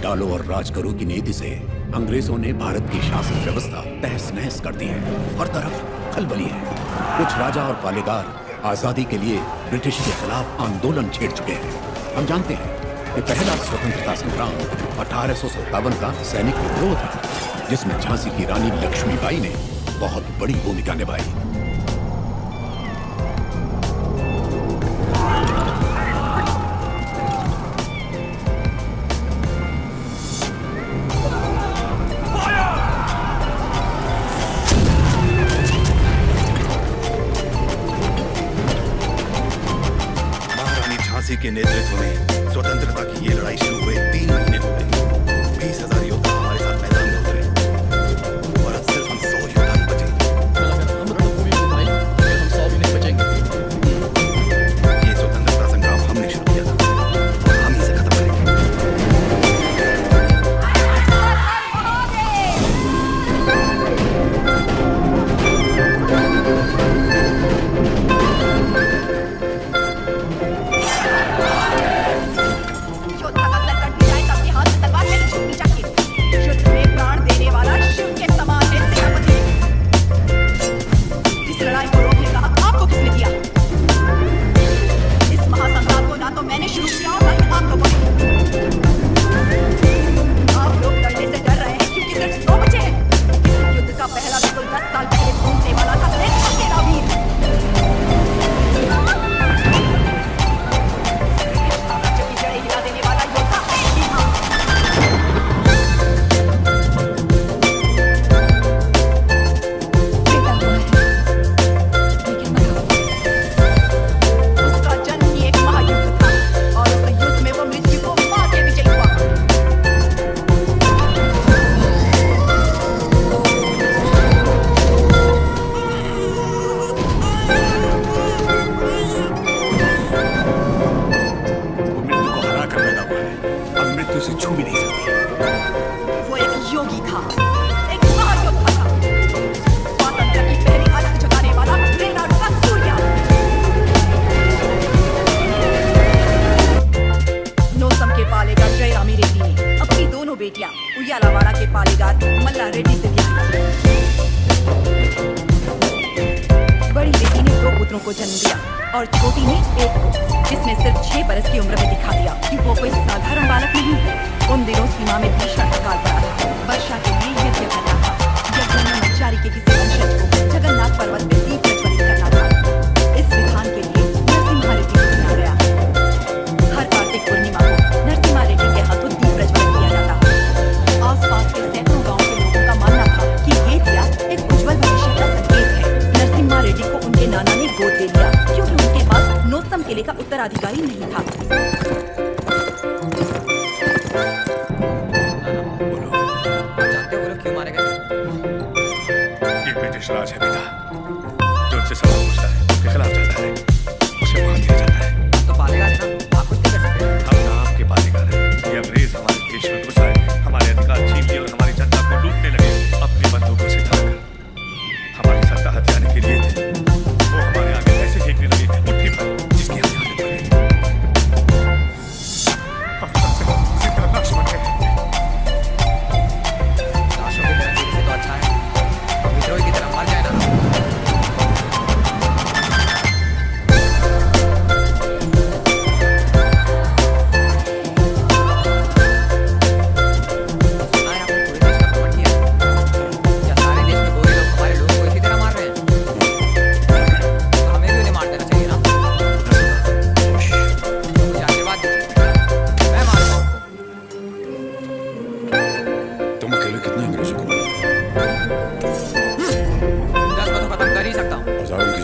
डालो और राज करो की नीति से अंग्रेजों ने भारत की शासन व्यवस्था तहस नहस कर दी है। हर तरफ खलबली है। कुछ राजा और पालेगार आजादी के लिए ब्रिटिश के खिलाफ आंदोलन छेड़ चुके हैं। हम जानते हैं कि पहला स्वतंत्रता संग्राम 1857 का सैनिक विद्रोह था, जिसमें झांसी की रानी लक्ष्मीबाई ने बहुत बड़ी भूमिका निभाई। के नेतृत्व में स्वतंत्रता की ये लड़ाई शुरू हुए 3 महीने हो गए। 20,000 योद्धा हमारे साथ मैदान में उतरे और अब सिर्फ हम 100 योद्धा ही बचे। हम रणभूमि में उतरे, हम 100 भी नहीं बचेंगे। ये स्वतंत्रता संग्राम हमने शुरू किया था और हम ही इसे खत्म करेंगे। उयालावाड़ा के पालेगार मल्ला रेड्डी से ब्याह किया। बड़ी बेटी ने 2 पुत्रों को जन्म दिया और छोटी ने 1 को, जिसने सिर्फ 6 बरस की उम्र में दिखा दिया कि वो कोई साधारण बालक नहीं है। उन दिनों सीमा में भीषण अकाल पड़ा था। वर्षा के लिए यज्ञ करना था। यज्ञ में नचारी के किसी वंशज को जगन्नाथ पर्वत में दीप प्रज्वलित करना था। इस विधान के लिए नरसिम्हा रेड्डी को चुना गया। हर कार्तिक पूर्णिमा को नरसिम्हा रेड्डी के हाथों दीप प्रज्वलित किया जाता। आसपास के सैकड़ों गांव के लोगों का मानना था कि ये दिया एक उज्जवल भविष्य का संकेत है। नरसिम्हा रेड्डी को उनके नाना ने गोद ले लिया, क्योंकि उनके पास नोसम किले का उत्तराधिकारी नहीं था। बोलो क्यों मारे गए? ये ब्रिटिश राज है बेटा, जो उनसे सवाल पूछता है उसके खिलाफ जाता है, उसे मार दिया जाता है। तो पालेगार है ना, आप कुछ नहीं कर सकते। हम ना आपके पालेगार हैं। ये अंग्रेज हमारे देश में घुस आए, हमारे अधिकार छीन लिए और हमारी जनता को लूटने लगे। अपनी बंदूकों से धरकर हमारी सत्ता हथियाने के लिए वो हमारे आगे ऐसे फेंकने लगे मुट्ठी पर, जिसकी हम जान पड़ गई। हम लाश बन गए। लाशों की तरह जीने से तो अच्छा है विद्रोही की तरह मर जाए ना।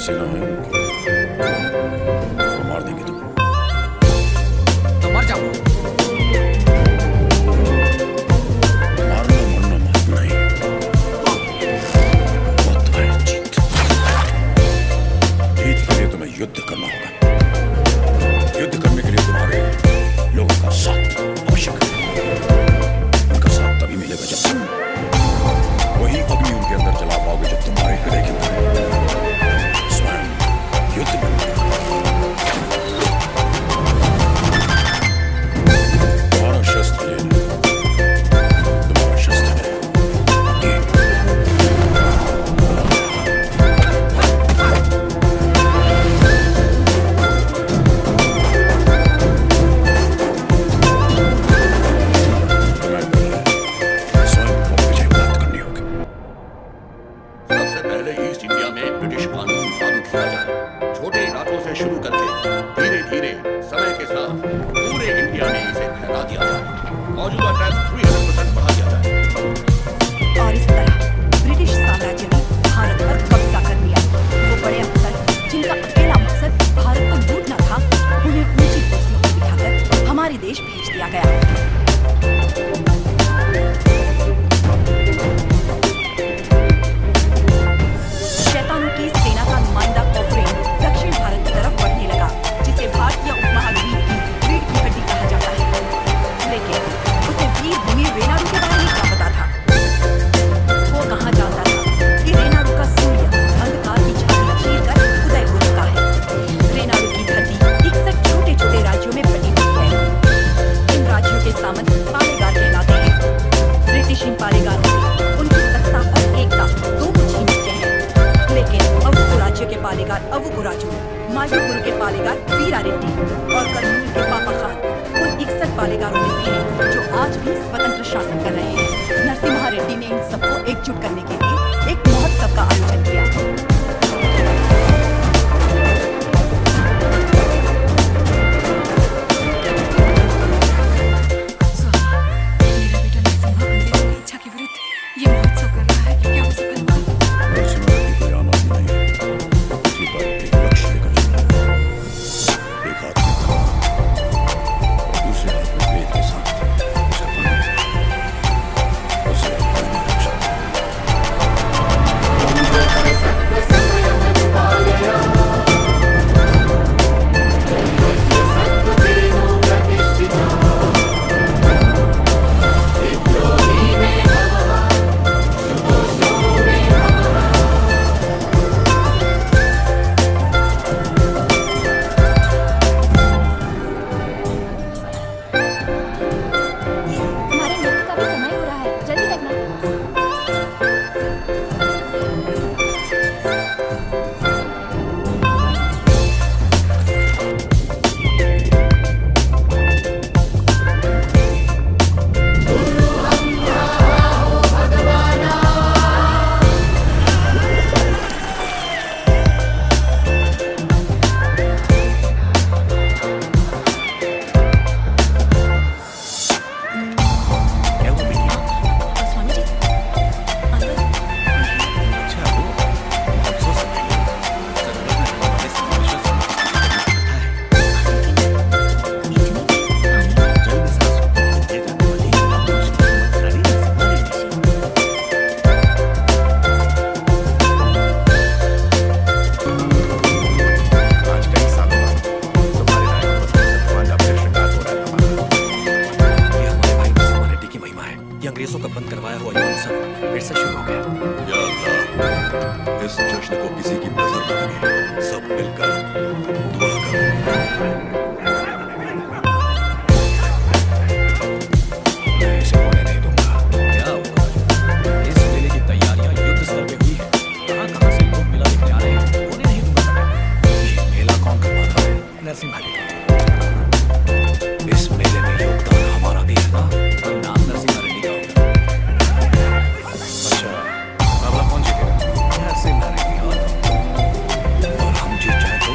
सेना है, वो मार देंगे तुम्हें। तो मर जाओ। मारना मरना मत नहीं, मत है जीत। जीत के लिए तुम्हें युद्ध करना होगा। युद्ध करने के लिए तुम्हारे लोगों का साथ आवश्यक है। उनका साथ तभी मिलेगा जब तुम वही अग्नि उनके अंदर जला पाओगे, जब तुम्हारे हृदय के अंदर युद्ध में मौजूदा टैक्स 300% बढ़ा दिया जाए। और इस तरह ब्रिटिश साम्राज्य ने भारत पर कब्जा कर लिया। वो बड़े अफसर जिनका अकेला मकसद भारत को लूटना था, उन्हें ऊंची कुर्सियों पर बिठाकर हमारे देश भेज दिया गया। शैतानों की सेना का नुमाइंदा कॉर्पोरेट दक्षिण भारत की तरफ बढ़ने लगा, जिसे भारतीय उपमहाद्वीप की रीढ़ की हड्डी कहा जाता है। लेकिन उसे वीर भूमि रेनाडू के बारे में क्या पता था? वो कहाँ जानता था कि रेनाडू का सूर्य अंधकार की छाती चीरकर उदय हो चुका है। रेनाडू की धरती 61 छोटे-छोटे राज्यों में बटी हुई है। इन राज्यों के सामंत पालेगार कहलाते हैं। ब्रिटिश इन पालेगारों से उनकी सत्ता और एकता दोनों छीन चुके हैं। लेकिन अवुकु राज्य के पालेगार अवुकु राजू, माल्टुकुरु के पालेगार वीरा रेड्डी और कर्नूल के पापा खान उन 61 पालेगारों में से हैं जो आज भी स्वतंत्र शासन कर रहे हैं। नरसिम्हा रेड्डी ने इन सबको एकजुट करने के लिए एक महोत्सव का आयोजन किया। मेरा बेटा नरसिम्हा अंग्रेजों की इच्छा के विरुद्ध ये महोत्सव कर रहा है। क्या वो सफल हुआ? नरसिम्हा की कोई आमद नहीं, उसी पर एक लक्ष्य लेकर चला है। एक हाथ में तलवार और दूसरे हाथ में वेद के साथ उसे अपने रक्षा। हमारे नृत्य का भी समय हो रहा है, जल्दी करना। क्या हुआ बेटी? स्वामी जी, अंदर अच्छा वो अफसोस है बेटी। जरूरत है हमारे समावेश में इतनी पानी जल्द सांस ये जाने वाली हमारी नरसिम्हा रेड्डी। आज कई सालों बाद तुम्हारे राय भगवान का फिर श्रृंगार हो रहा है हमारा। ये हमारे भाई नरसिम्हा रेड्डी की महिमा है। ये अंग्रेजों का बंद करवाया हुआ ये उत्सव फिर से शुरू हो गया। या अल्लाह, इस जश्न को किसी की नजर न लगे। सब मिलकर दुआ करो। मैं इसे होने नहीं दूंगा। क्या हुआ? इस मेले की तैयारियां युद्ध स्तर पे हुई है। कहाँ से लोग मेला देखने आ रहे हैं। होने नहीं दूंगा मैं। ये मेला कौन करवाता है? नरसिम्हा रेड्डी। इस मेले में योगदान हमारा भी है ना? नाम नरसिम्हा रेड्डी का होगा। अच्छा मुकाबला कौन जीतेगा? नरसिम्हा रेड्डी और और हम जीत जाए तो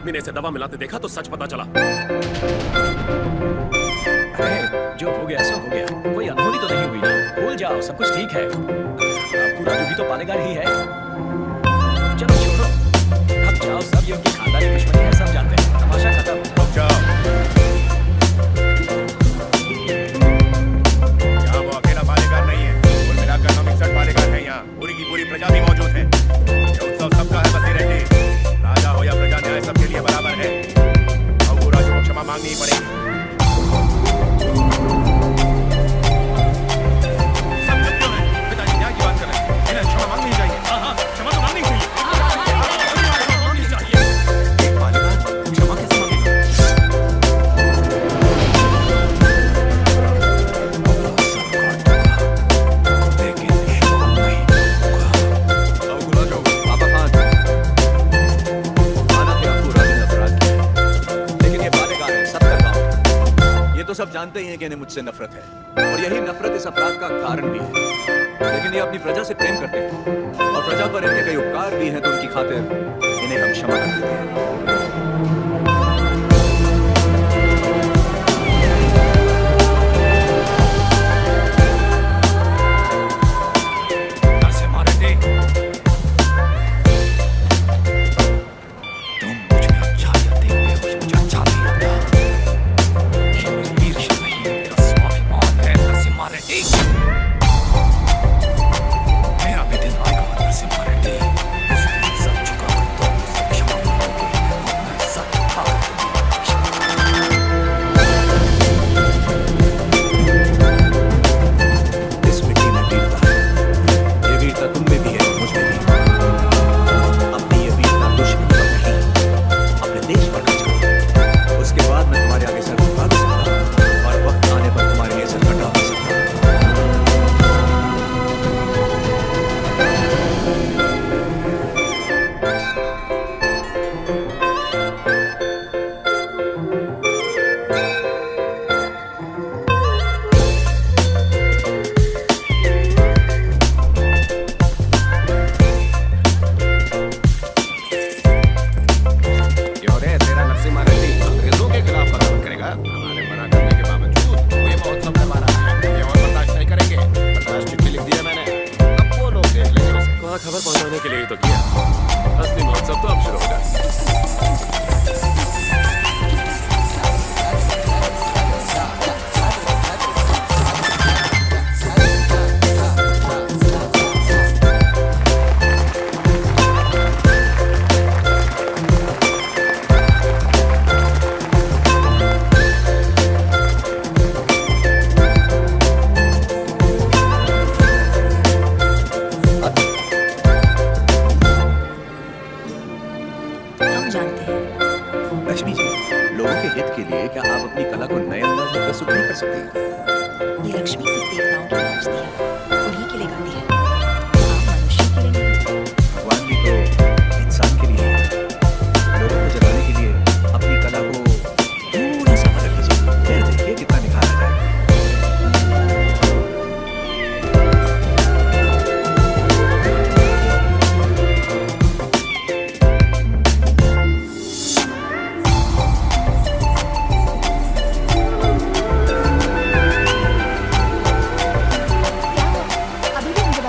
आदमी ने इसे दवा मिलाते देखा तो सच पता चला। अरे जो हो गया सो हो गया, कोई अनहोनी तो नहीं हुई ना। भूल जाओ, सब कुछ ठीक है। आपको राजू भी तो पालेगार ही है। चलो छोड़ो, अब जाओ, सब ये उनकी खानदानी दुश्मनी है, सब जानते हैं। तमाशा खत्म। रुक जाओ। यहाँ वो अकेला पालेगार नहीं है, कुल मिलाकर हम 61 पालेगार हैं यहाँ। पूरी की पूरी प्रजा भी मौजूद है। ये उत्सव सबका है बसी रेड्डी। राजा हो या प्रजा, न्याय सबके लिए बराबर है। अब वो राजू को क्षमा मांगनी ही पड़ेगी। सब चुप क्यों हैं? पिताजी न्याय की बात कर रहे हैं, इन्हें क्षमा मांगनी ही चाहिए। हाँ, क्षमा तो मांगनी ही चाहिए। एक पालेगार क्षमा कैसे मांगेगा? लेकिन क्षमा नहीं होगा। अब वो राजू, बाबा खान, माना कि आपको राजू ने अपराध किया, लेकिन ये पालेगार है, सब कर पाओ। ये तो सब जानते ही हैं कि इन्हें मुझसे नफरत है, और यही नफरत इस अपराध का कारण भी है। लेकिन ये अपनी प्रजा से प्रेम करते हैं, और प्रजा पर इनके कई उपकार भी हैं, तो उनकी खातिर इन्हें हम क्षमा कर देते हैं। नरसिम्हा रेड्डी, तुम मुझ में अच्छाइयाँ देखते हो, मुझे अच्छा नहीं लगता। ये मेरी ईर्ष्या नहीं है, मेरा स्वाभिमान है नरसिम्हा रेड्डी। मेरा भी दिन आएगा नरसिम्हा रेड्डी, उस दिन सर झुकाकर तुम मुझसे क्षमा मांगोगे, और मैं सर उठाकर तुम्हें क्षमा इस मिट्टी में वीरता है। ये वीरता तुम में भी है, मुझ में भी। अपनी ये वीरता दुश्मन पर नहीं, अपने देश पर खर्च करो। उसके बाद मैं तुम्हारे आगे सर झुका भी सकता हूँ, और वक्त आने पर तुम्हारे लिए सर कटा भी सकता हूँ। क्यों रे, तेरा नरसिम्हा रेड्डी अंग्रेजों के खिलाफ बगावत करेगा? हमारे मना करने के बावजूद वो ये महोत्सव करवा रहा है। ये और बर्दाश्त नहीं करेंगे। बर्दाश्त चिट्ठी लिख दिया मैंने, अब वो लोग देख लेंगे उसे। वहाँ खबर पहुँचाने के लिए ही तो किया। असली महोत्सव तो अब शुरू होगा। हम जानते हैं। लक्ष्मी जी, लोगों के हित के लिए क्या आप अपनी कला को नए अंदाज में प्रस्तुत नहीं कर सकती? ये लक्ष्मी सिर्फ देवताओं के लिए नाचती है, उन्हीं के लिए गाती है। आप मनुष्यों के लिए नहीं। भगवान भी तो इंसान के लिए है। लोगों को जगाने के लिए अपनी कला को थोड़ा सा बदल लीजिए, फिर देखिए कितना निखार आ जाएगा। अभी भी मुझे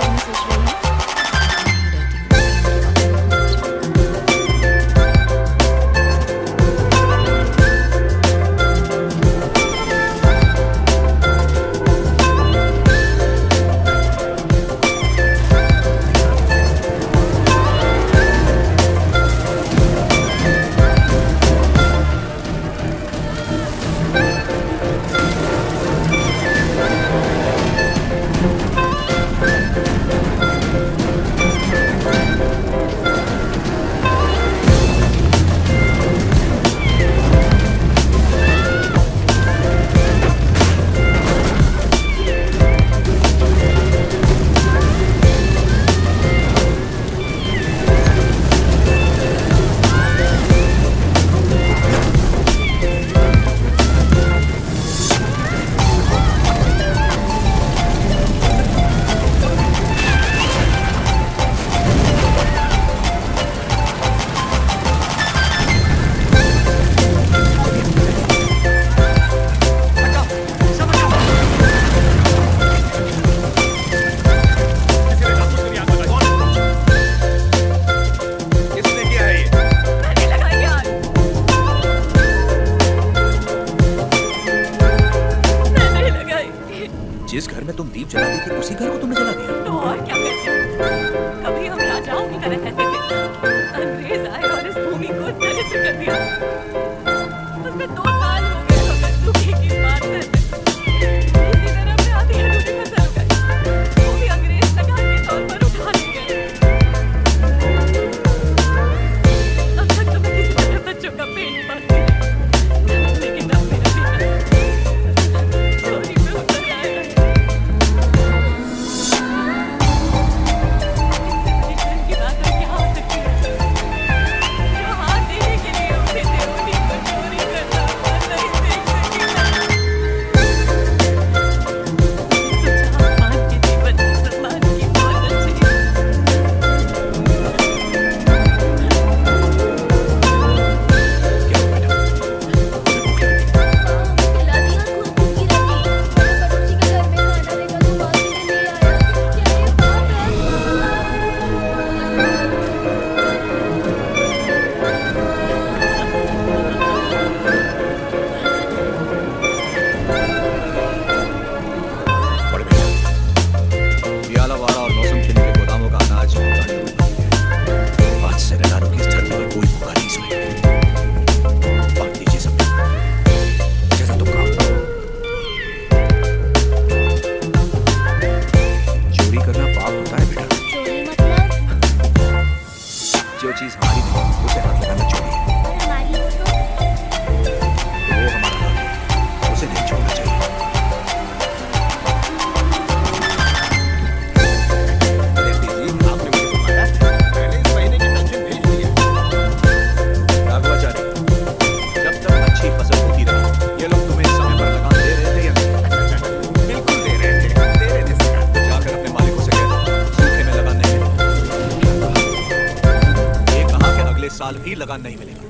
अगले साल भी लगान नहीं मिलेगा।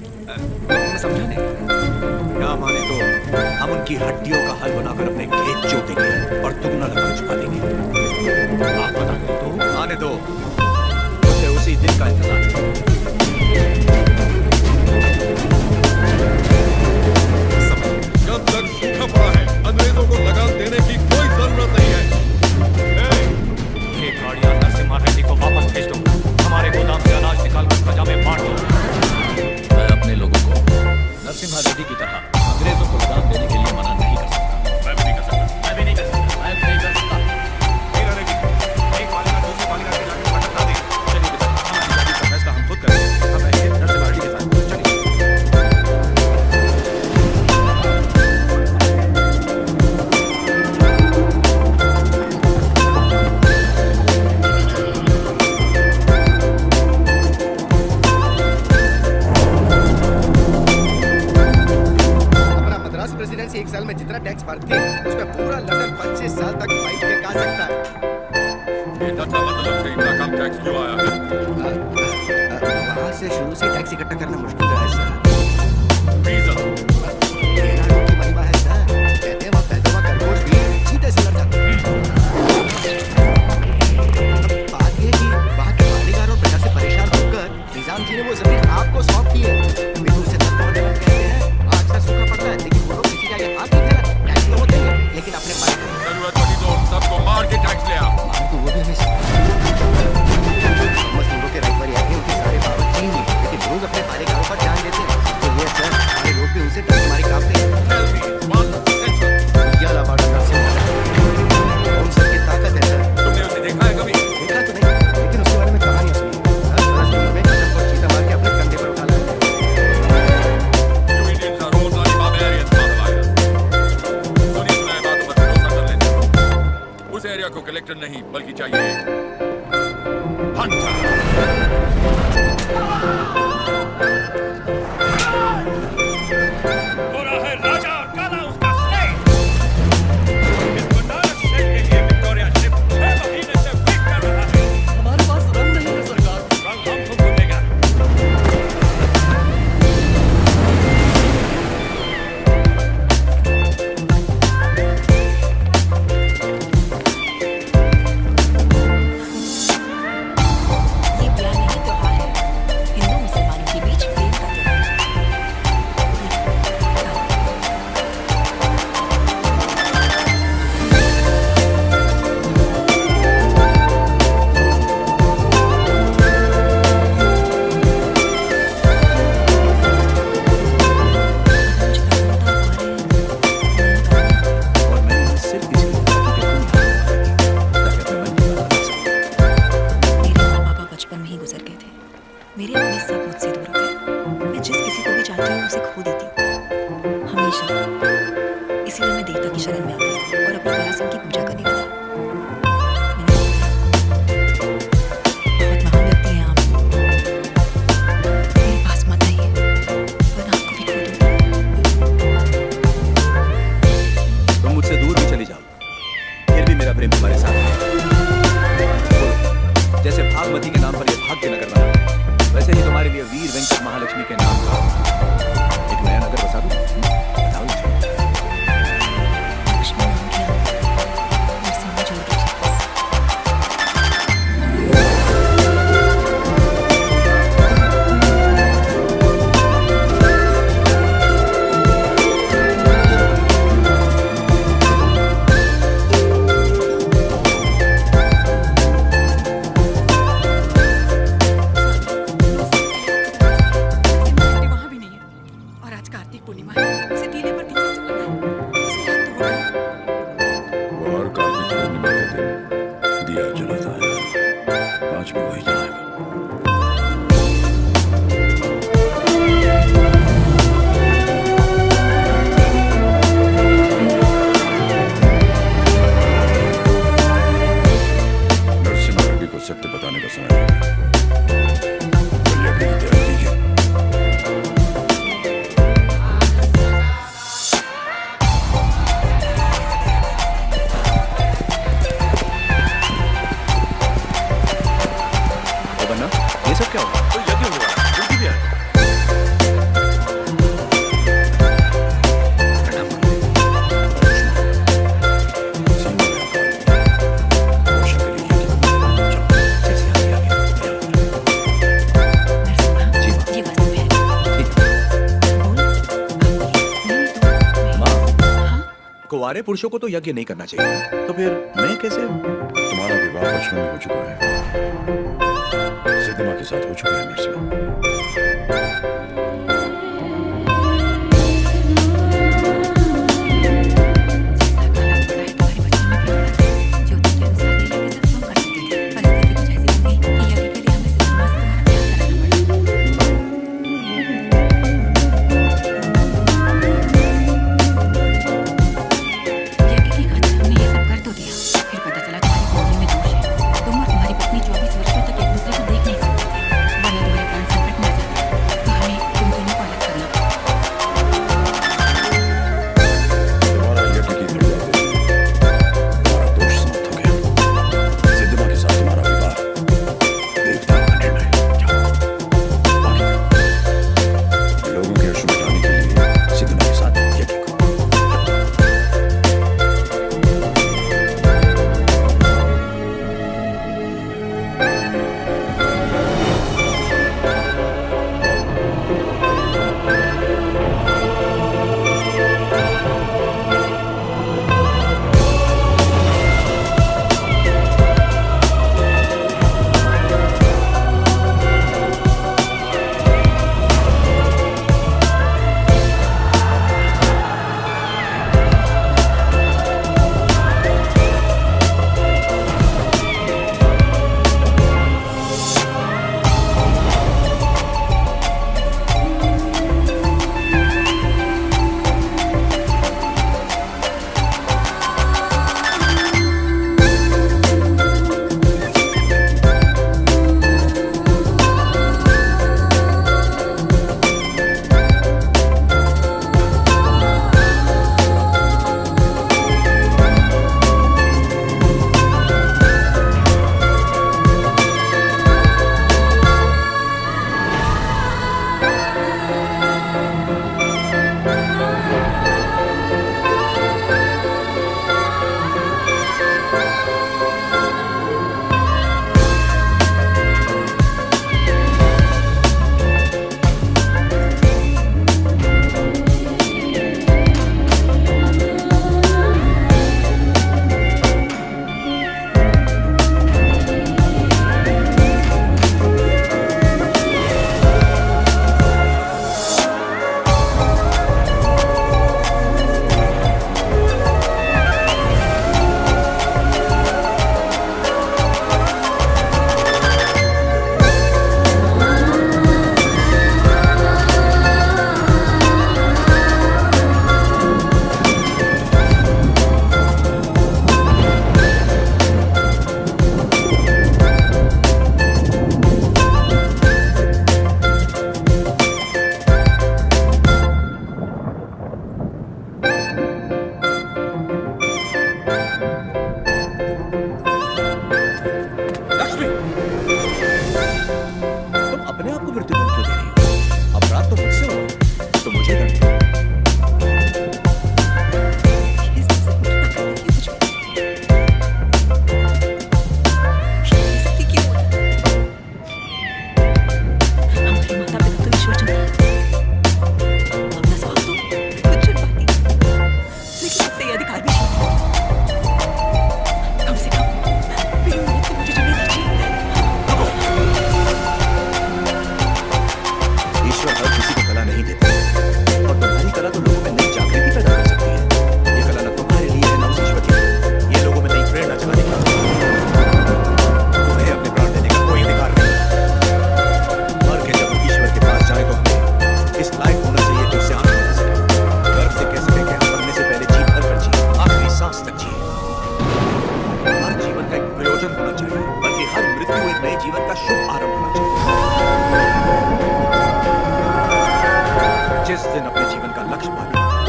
समझा नहीं। ना माने तो हम उनकी हड्डियों का हल बनाकर अपने खेत जोतेंगे और दुगना लगान चुका देंगे। आप बता दें तो आने दो, मुझे उसी दिन का इंतजार है। जब तक सूखा पड़ा है अंग्रेजों को लगान देने की कोई जरूरत नहीं है। ये गाड़ियां नरसिम्हा रेड्डी को वापस भेज दो। हमारे गोदाम से अनाज निकालकर प्रजा में बांट दो। मैं अपने लोगों को नरसिम्हा रेड्डी की तरह अंग्रेजों को लगान देने के लिए मना नहीं कर सकता। मैं भी नहीं कर सकता। मैं भी नहीं कर सकता। मैं भी नहीं कर सकता। हीरा रेड्डी, एक पालीदार दूसरी पालीदार के जाके पटक देंगे। चलिए बेटा, हमारी गाड़ी का फैसला हम खुद करेंगे। हम आएंगे नरसिम्हा रेड्डी के साथ। चलिए। अपना मद्रास प्रेसिडेंसी एक साल में जितना टैक्स भरती है उसमें पूरा लंदन 25 साल तक फाइट के खा सकता है। ये डटा मतलब से इतना कम टैक्स क्यों आया है? वहाँ से शुरू से टैक्स इकट्ठा करना मुश्किल रहा है सर। रीजन केरल की महिमा है सर। कहते हैं वहाँ पैदा हुआ खरगोश भी चीते से लड़ जाता है। बात ये कि वहाँ के बालीगार और प्रजा से परेशान होकर निजाम जी ने वो जमीन आपको सौंप दी है। अभी दूर से तत्व कहते हैं अक्सर सूखा पड़ता है लेकिन वो लोग किसी का ये हाथ नहीं फैला। टैक्स तो वो देंगे लेकिन अपने मन जरूरत पड़ी तो सबको मार के टैक्स ले आओ। तो वो भी हमें मजदूरों के राइट पर आके उनके सारे पावर छीन ली लेकिन रोज अपने बालीगारों पर जान देते हैं। तो ये सर हमारे लोग भी उनसे डर मारे कांपते हैं। Tell me one sentence. यह लाभाड़ा नरसिम्हा कौन सर की ताकत है सर। तुमने उसे देखा है कभी? देखा तो नहीं लेकिन उसके बारे में कहानी सुनी। 10 बरस की उम्र में कदम पर चीता मार के अपने कंधे पर उठा लाया। You Indians are all bloody barbarians, Mahavaya. सुनी सुनाई बातों पर भरोसा कर लेते हो। उस एरिया को कलेक्टर नहीं बल्कि चाहिए हंटर। गोरा है राजा और काला उसका स्लेव। इस बनारस शेर के लिए विक्टोरिया शिप 6 महीने से वेट कर रहा है। हमारे पास रंग नहीं है सरकार। रंग हम तुमको देगा। ये प्यार नहीं त्योहार है, हिंदू मुसलमानों के बीच प्रेम का त्योहार। और मैं सिर्फ इसलिए ताकि तुम ताकि अपने मन की बात कर सको। मेरे माँ बाबा बचपन में ही गुजर गए थे। मेरे अपने सब मुझसे दूर हो गए। मैं जिस किसी को भी चाहती हूँ उसे खो देती हूँ हमेशा। इसीलिए मैं देवता की शरण में आ गई और अपनी तरह से उनकी पूजा करने लगी। बहुत महान लगती हैं आप। मेरे पास मत आइए वरना आपको भी खो दूँगी। तुम मुझसे दूर भी चली जाओ फिर भी मेरा प्रेम तुम्हारे साथ है। जैसे भागमती के नाम पर यह भाग्य नगर बना है वैसे ही तुम्हारे लिए वीर वेंकट महालक्ष्मी के नाम का एक नया नगर बसा दूं। बताओ मुझे। लक्ष्मी नाम किया नरसिम्हा जोड़ दीजिए। वहाँ भी नहीं है और आज कार्तिक पूर्णिमा है। उसे टीले पर दीपक जलाना है। उसे याद तो होगा। और कार्तिक पूर्णिमा के दिन दिया जलाता है। आज भी वही जलाएगा। नरसिम्हा रेड्डी को सत्य बताने का समय है। बलिया की तैयारी कीजिए। कुंवारे पुरुषों को तो यज्ञ नहीं करना चाहिए, तो फिर मैं कैसे? तुम्हारा विवाह बचपन में हो चुका है, सिद्धमा के साथ हो चुका है नरसिम्हा।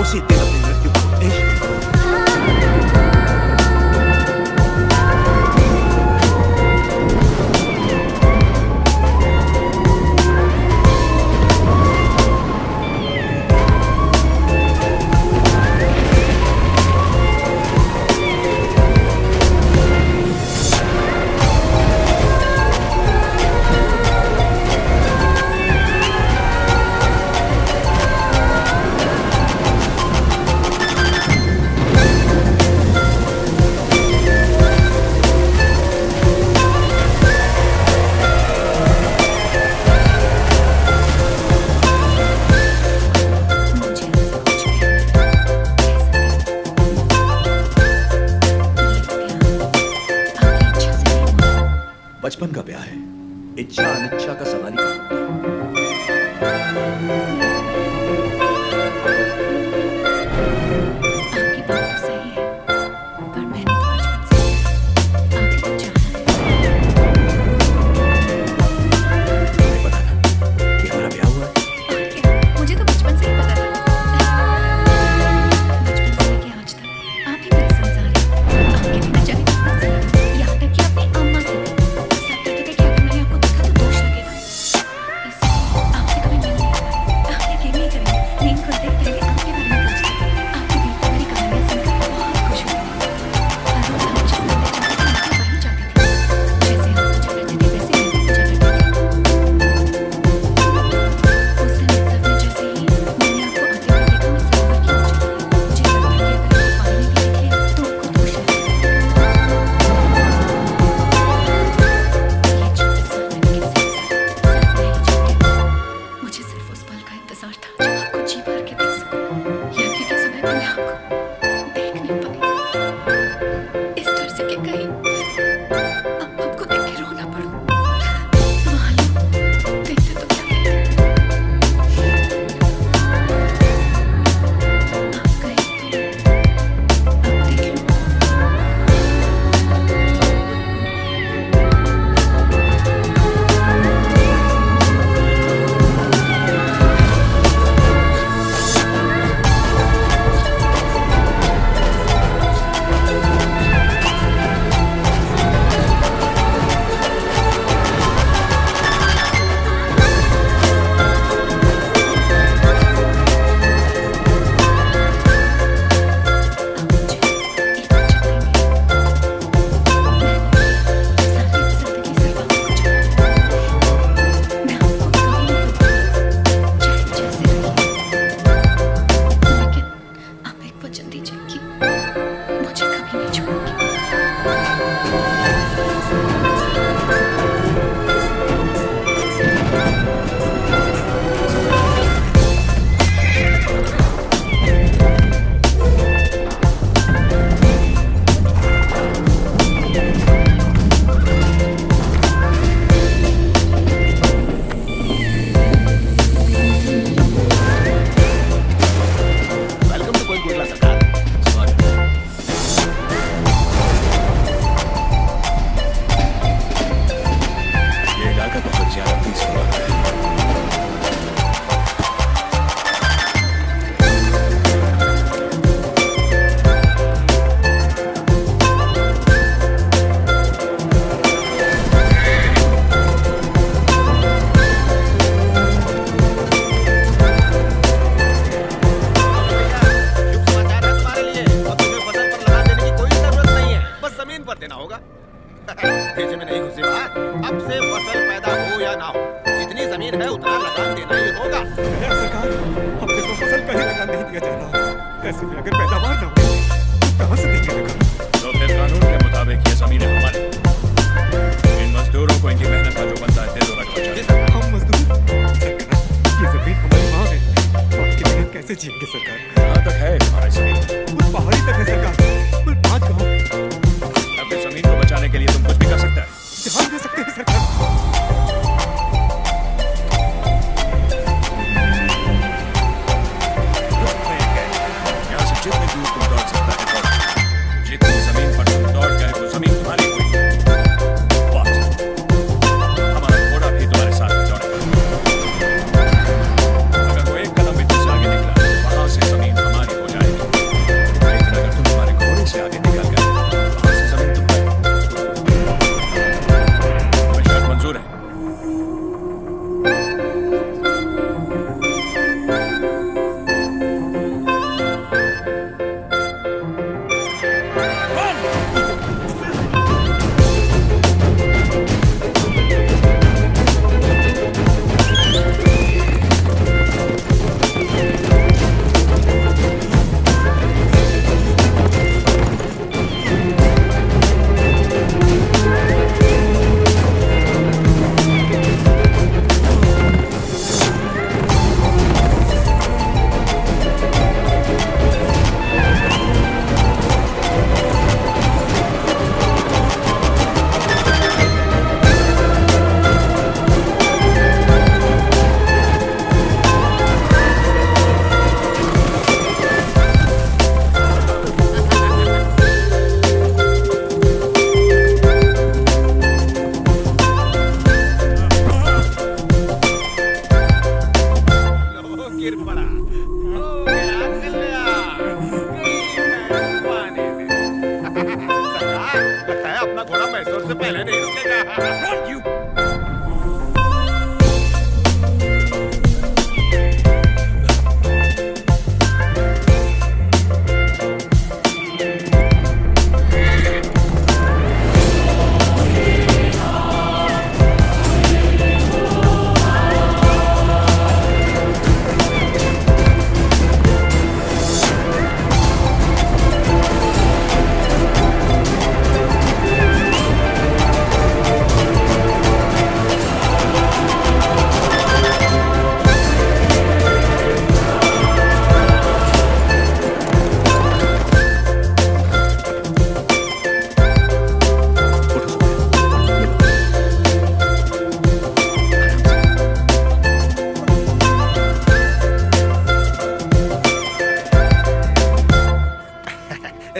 उसी दिन अपनी मृत्यु का उद्देश्य बचपन का ब्याह है। इच्छा अनिच्छा का सवाल ही कहाँ होता है। आपकी बात तो सही है, पर मैंने तो बचपन से आगे तक जाना है। तुम्हें पता था कि हमारा ब्याह हुआ है? और क्या, मुझे तो बचपन से ही पता था। बचपन से लेके आज तक आप ही मेरे संसार हैं। आपके बिना चले कितना जिंदगी, यहाँ तक कि अपनी अम्मा से भी। सब कहते थे कि अगर मैंने आपको देखा तो दोष लगेगा, इसलिए आपसे कभी मिल नहीं पाई। आपने यकीन नहीं करेंगे, नींद खुलते ही पहले आपके बारे में पूछती थी। आपके दिल की मेरी कहानियाँ सुनकर बहुत खुश हुई थी। हर रोज हम जिस मंदिर जाते थे, मैं वहीं जाती थी। जैसे हम मुझे रहते थे, वैसे मैं भी मुझे रहती थी। उस दिन एक सपने जैसे ही मैंने आपको आते हुए देखा, मैं सरोवर की ओर चली गई। मुझे लगता कि अगर आप पानी में भी दिखे तो आपको दोष लगेगा। ये 24 साल मैंने कैसे गुजारे, सिर्फ मैं ही जानती हूँ। मुझे सिर्फ उस पल का इंतजार था जब आपको जी भर के देख सकूं। यानी कि समय मैंने आपको देख नहीं पाई, इस डर से कि कहीं अब आपको देख के रोना पड़ो। मालूम देखते तो क्या कहते, आप गए तो अब देख लो। वचन दीजिए कि मुझे कभी नहीं छोड़ोगे। वेलकम टू कोई गुरला सरकार। स्वागत है। ये इलाका बहुत ज्यादा पीसफुल हो रहा है। शुभ समाचार है तुम्हारे लिए। अब तुम्हें फसल पर लगा देने की कोई जरूरत नहीं है, बस जमीन पर देना होगा। भेजे में नहीं घुसी बात। अब से फसल पैदा हो या ना हो, जितनी जमीन है उतना लगान देना ही होगा। सरकार, अब देखो फसल कहीं लगान नहीं दिया जा रहा। ऐसे में अगर पैदावार ना हो तो कहाँ से देंगे लगान? तो फिर कानून के मुताबिक ये जमीन है हमारी। इन मजदूरों को इनकी मेहनत का जो बनता है दे दो रकबा चाहिए। हम मजदूर सरकार, ये जमीन हमारी माँ है। माँ की मेहनत कैसे जिएंगे सरकार? कहाँ तक है हमारी जमीन? कुल पहाड़ी तक है सरकार, कुल 5 गाँव। अपनी जमीन को बचाने के लिए तुम कुछ भी कर सकता है। ध्यान दे सकते हैं सरकार। यहाँ से जितने दूर तुम दौड़ सकता है दौड़। जितनी जमीन पर तुम दौड़ गए वो जमीन तुम्हारी हुई। वाह, हमारा घोड़ा भी तुम्हारे साथ में दौड़ेगा। अगर वो एक कदम भी तुमसे आगे निकला, वहां से जमीन हमारी हो जाएगी। लेकिन अगर तुम हमारे घोड़े से आगे निकल गए गिर पड़ा। हो गया कल्या, गई भैंस पानी में। सरकार, लगता है अपना घोड़ा मैसूर से पहले नहीं रुकेगा।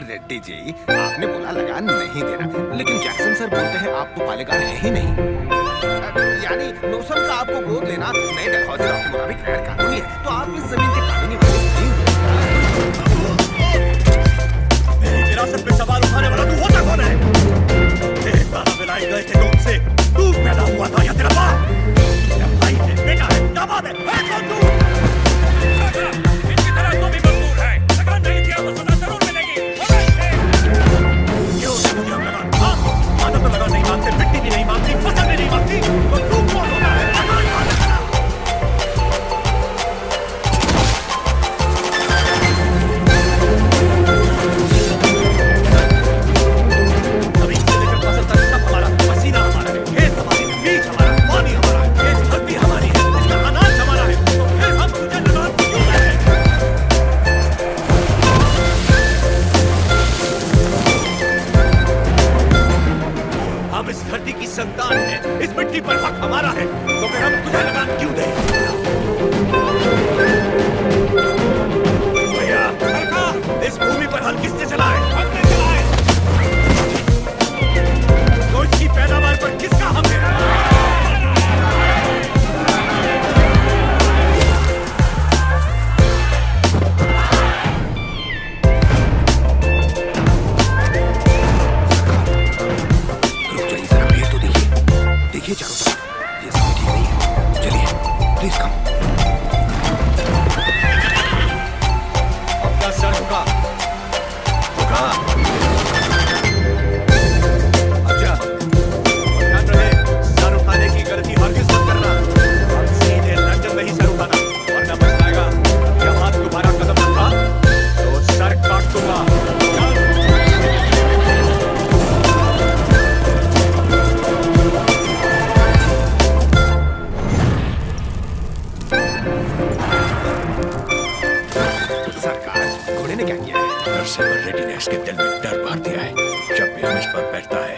रेड्डी जी, आपने बोला लगान नहीं देना, लेकिन जैक्सन सर बोलते हैं आप तो पालेगार है ही नहीं। यानी नौसम का आपको गोद लेना नए डलहौजी लॉ के मुताबिक गैर कानूनी है, तो आप इस जमीन के कानूनी वारिस नहीं हो। मेरी विरासत पे सवाल उठाने वाला तू होता कौन है? तेरे दादा मिलाए गए थे तो उनसे तू पैदा हुआ था या तेरा बाप? तेरा भाई है, बेटा है, दामाद है, कौन तू? इनकी तरह तो भी मजबूर है, लगान नहीं दिया तो सजा जरूर मिलेगी। क्यों दे मुझे हम लगान? हाँ, आदत तो लगान नहीं मानते, मिट्टी भी नहीं मानती, फसल भी नहीं मानती, तो तू कौन होता है? लगान मानने वाला। जमीन से लेकर फसल तक सब हमारा, पसीना हमारा है, खेत हमारे, बीज हमारा, पानी हमारा है, ये धरती हमारी है, इसका अनाज हमारा है, तो फिर हम तुझे लगान क्यों दे रहे हैं? हम इस धरती की संतान हैं, इस मिट्टी पर हक हमारा है, तो फिर हम तुझे लगान क्यों दें? भैया, सरकार, इस भूमि पर हल किसने चलाए? हमने चलाए। तो इसकी पैदावार पर किसका हक है? रुक जाइए जरा, भीड़ तो देखिए चारों तरफ, ये समय ठीक नहीं है। चलिए, प्लीज कम। अपना सर झुका, झुका। अच्छा, और ध्यान रहे, सर उठाने की गलती हरगिज़ मत करना। अब सीधे लंदन में ही सर उठाना, वरना पछताएगा। यहाँ दोबारा कदम रखा तो सर काट दूंगा। चल। सरकार, घोड़े ने क्या किया है? डर से रेड्डी ने इसके दिल में डर भर दिया है। जब भी हम इस पर बैठता है,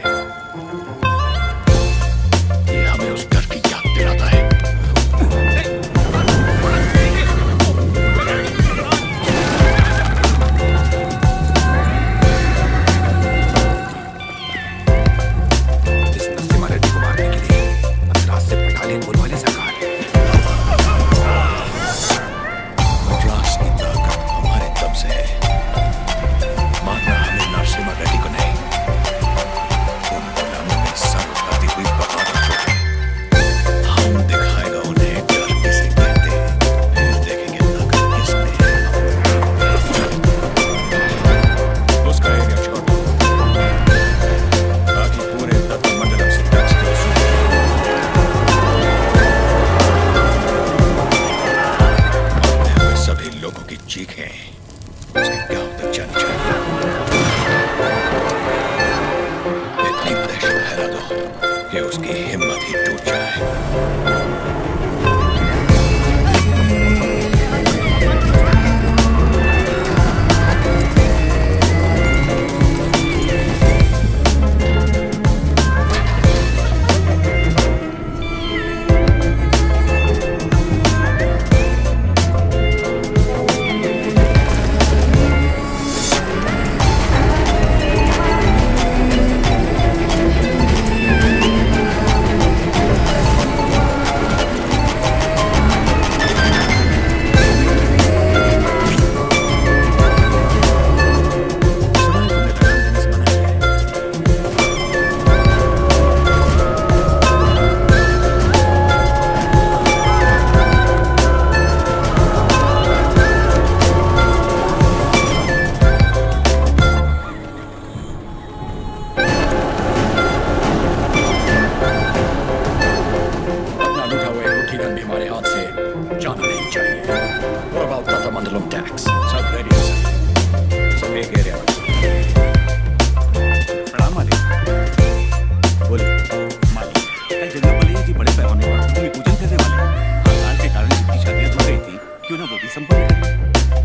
ये हमें उस डर की याद दिलाता है। इस नरसिम्हा रेड्डी को मारने के लिए मद्रास से बटालियन बुलवा ले सरकार। मद्रास की ताकत हमारे दम से है, मारना हमें नरसिम्हा रेड्डी को नहीं, उन गुलामों में सर उठाती हुई बगावत को है। हम दिखाएगा उन्हें डर किसे कहते हैं, फिर देखेंगे ताकत किसमें है। उसका एरिया छोड़ दो, ताकि पूरे तत्व मंडलम से टच हो सके। मरने हुए सभी लोगों की चीखें उसके गांव तक जानी चाहिए। इतनी दहशत फैला दो कि उसकी हिम्मत ही टूट जाए। कोरोमंडलम टैक्स सब रेडी है सर। सब एक एरिया में। प्रणाम मालिक। बोलिए मालिक, कल जंगलबली जी बड़े पैमाने पर भूमि पूजन करने वाले हैं। अकाल के कारण जितनी शादियां रुक गई थी, क्यों ना वो भी संपन्न कर लें।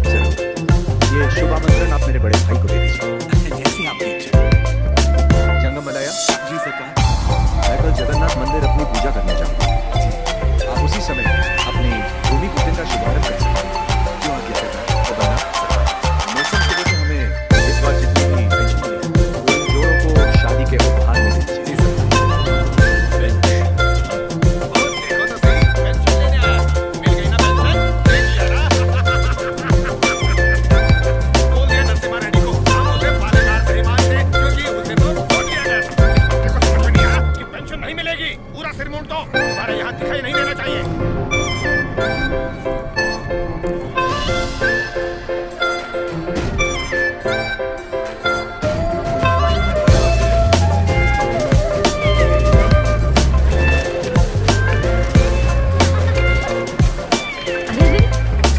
जरूर। ये शुभ आमंत्रण आप मेरे बड़े भाई को दे दीजिए। जैसी आपकी इच्छा। जंगमलया, जी सरकार। मैं कल जगन्नाथ मंदिर अपनी पूजा करने जाऊंगा। आप उसी समय अपनी भूमि पूजन का शुभारंभ कर सकते हैं। क्यों आज्ञा सरकार? तो बना मौसम की वजह से हमें इस बार जितनी भी पेंशन मिली, वो इन जोड़ों को शादी के उपहार में दे दीजिए। और देखो तो सही, पेंशन लेने आया। मिल गई ना पेंशन? ले लिया ना? बोल दिया नरसिम्हा रेड्डी को, हम उसे पालेदार नहीं मानते, क्योंकि उसे तो वोट दिया गया था। देखो समझ में नहीं आया कि पेंशन नहीं मिलेगी। पूरा सिर मुंड तो हमारे यहाँ दिखाई नहीं देना चाहिए। अरे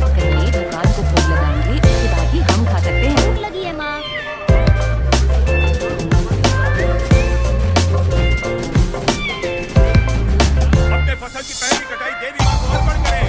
पहले दुकान को भोग लगाएंगे, उसके बाद ही हम खा सकते हैं। भूख लगी है माँ। अपने फसल की पहली कटाई देवी माँ को अर्पण करें।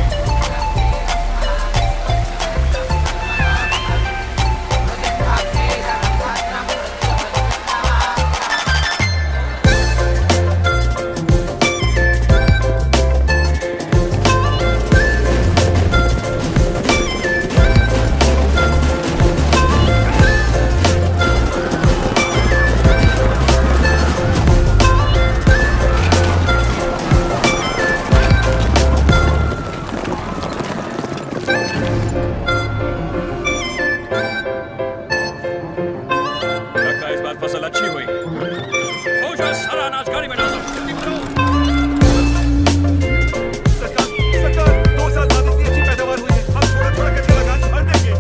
लगता है इस बार फसल अच्छी हुई। फौजा सारा अनाज गाड़ी में डालो, जल्दी करो। सरकार 2 साल बाद इतनी अच्छी पैदावार हुई है, हम थोड़ा थोड़ा करके लगान भर देंगे।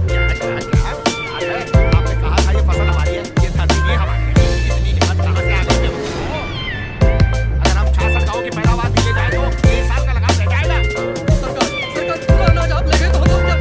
आपने कहा था ये फसल हमारी है, ये धरती भी हमारी है। इतनी हिम्मत कहाँ से आ गई है मुझको? अगर हम 66 गाँव की पैदावार भी ले जाए तो 1 साल का लगान रह जाएगा। सरकार, पूरा अनाज आप ले गए तो हम क्या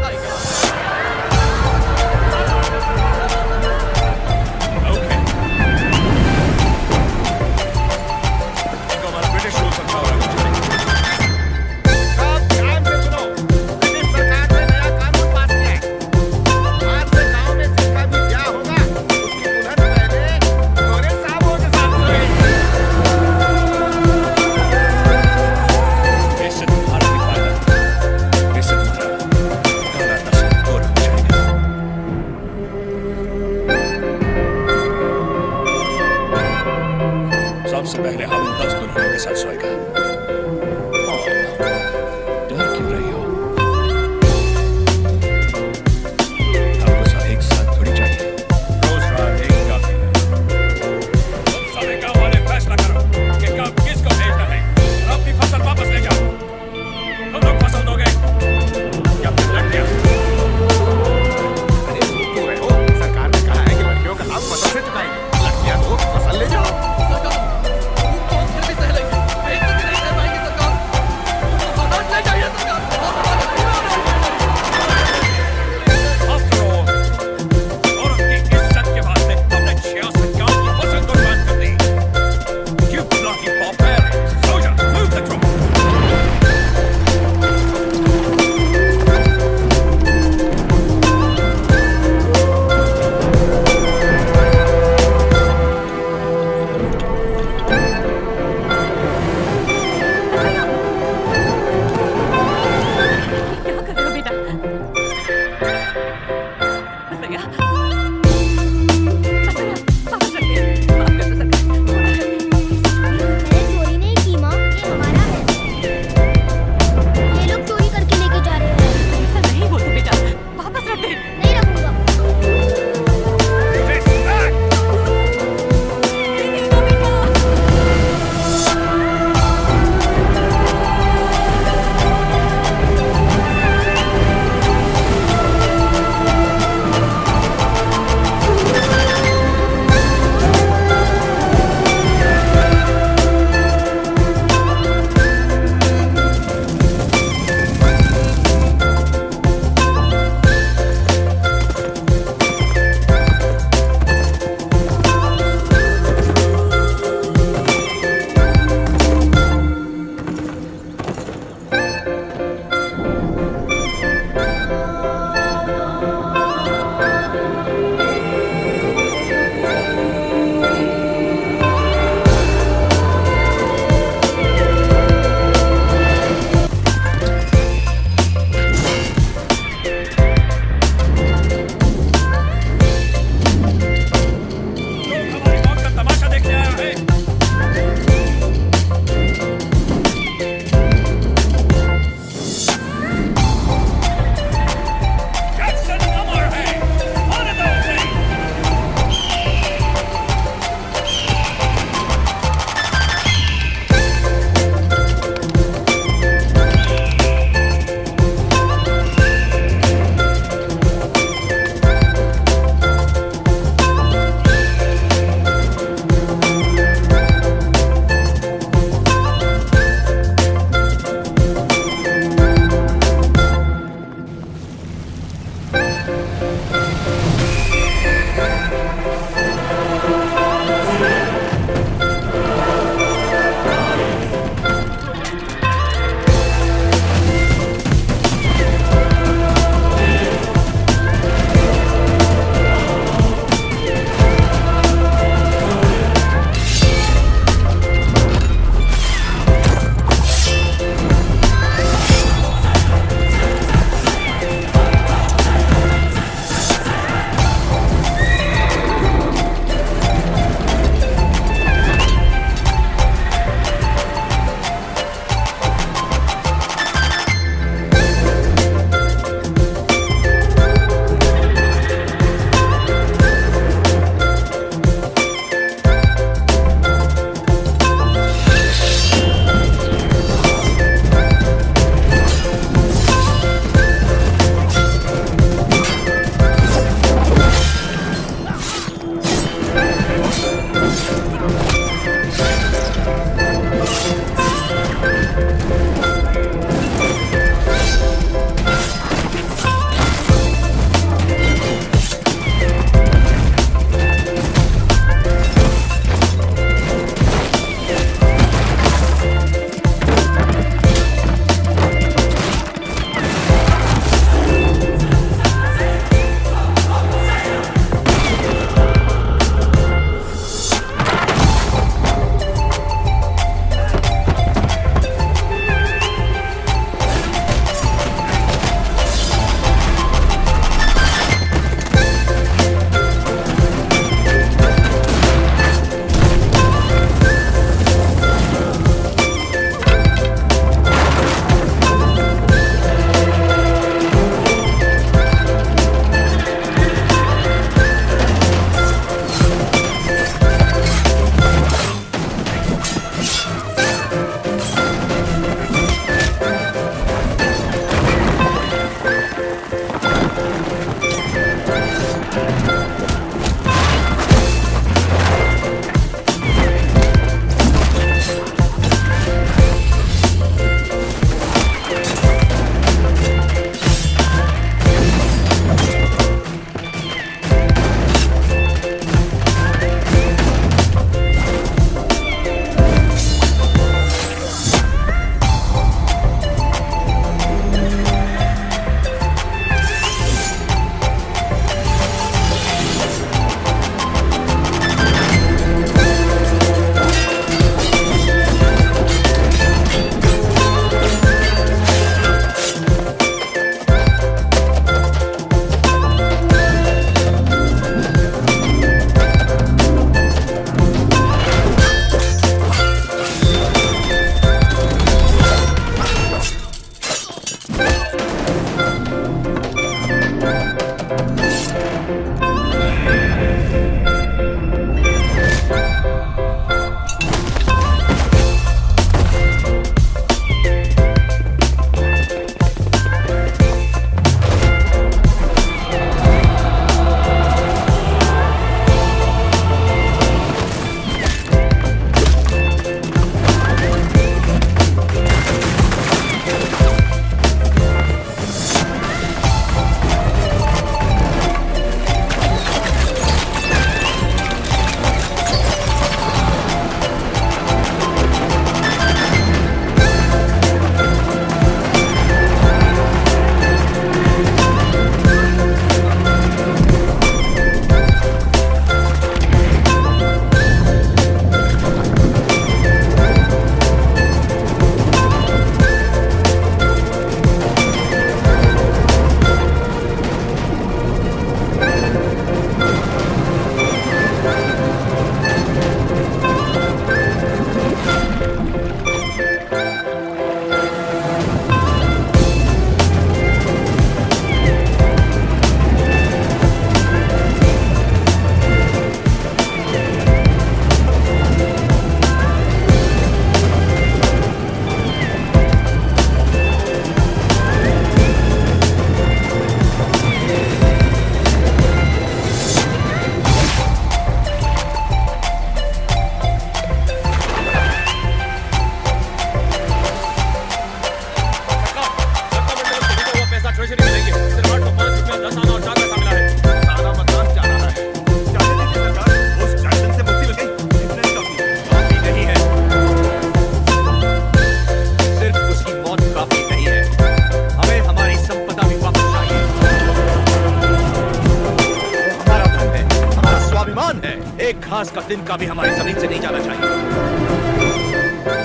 एक घास का तिनका भी हमारी जमीन से नहीं जाना चाहिए।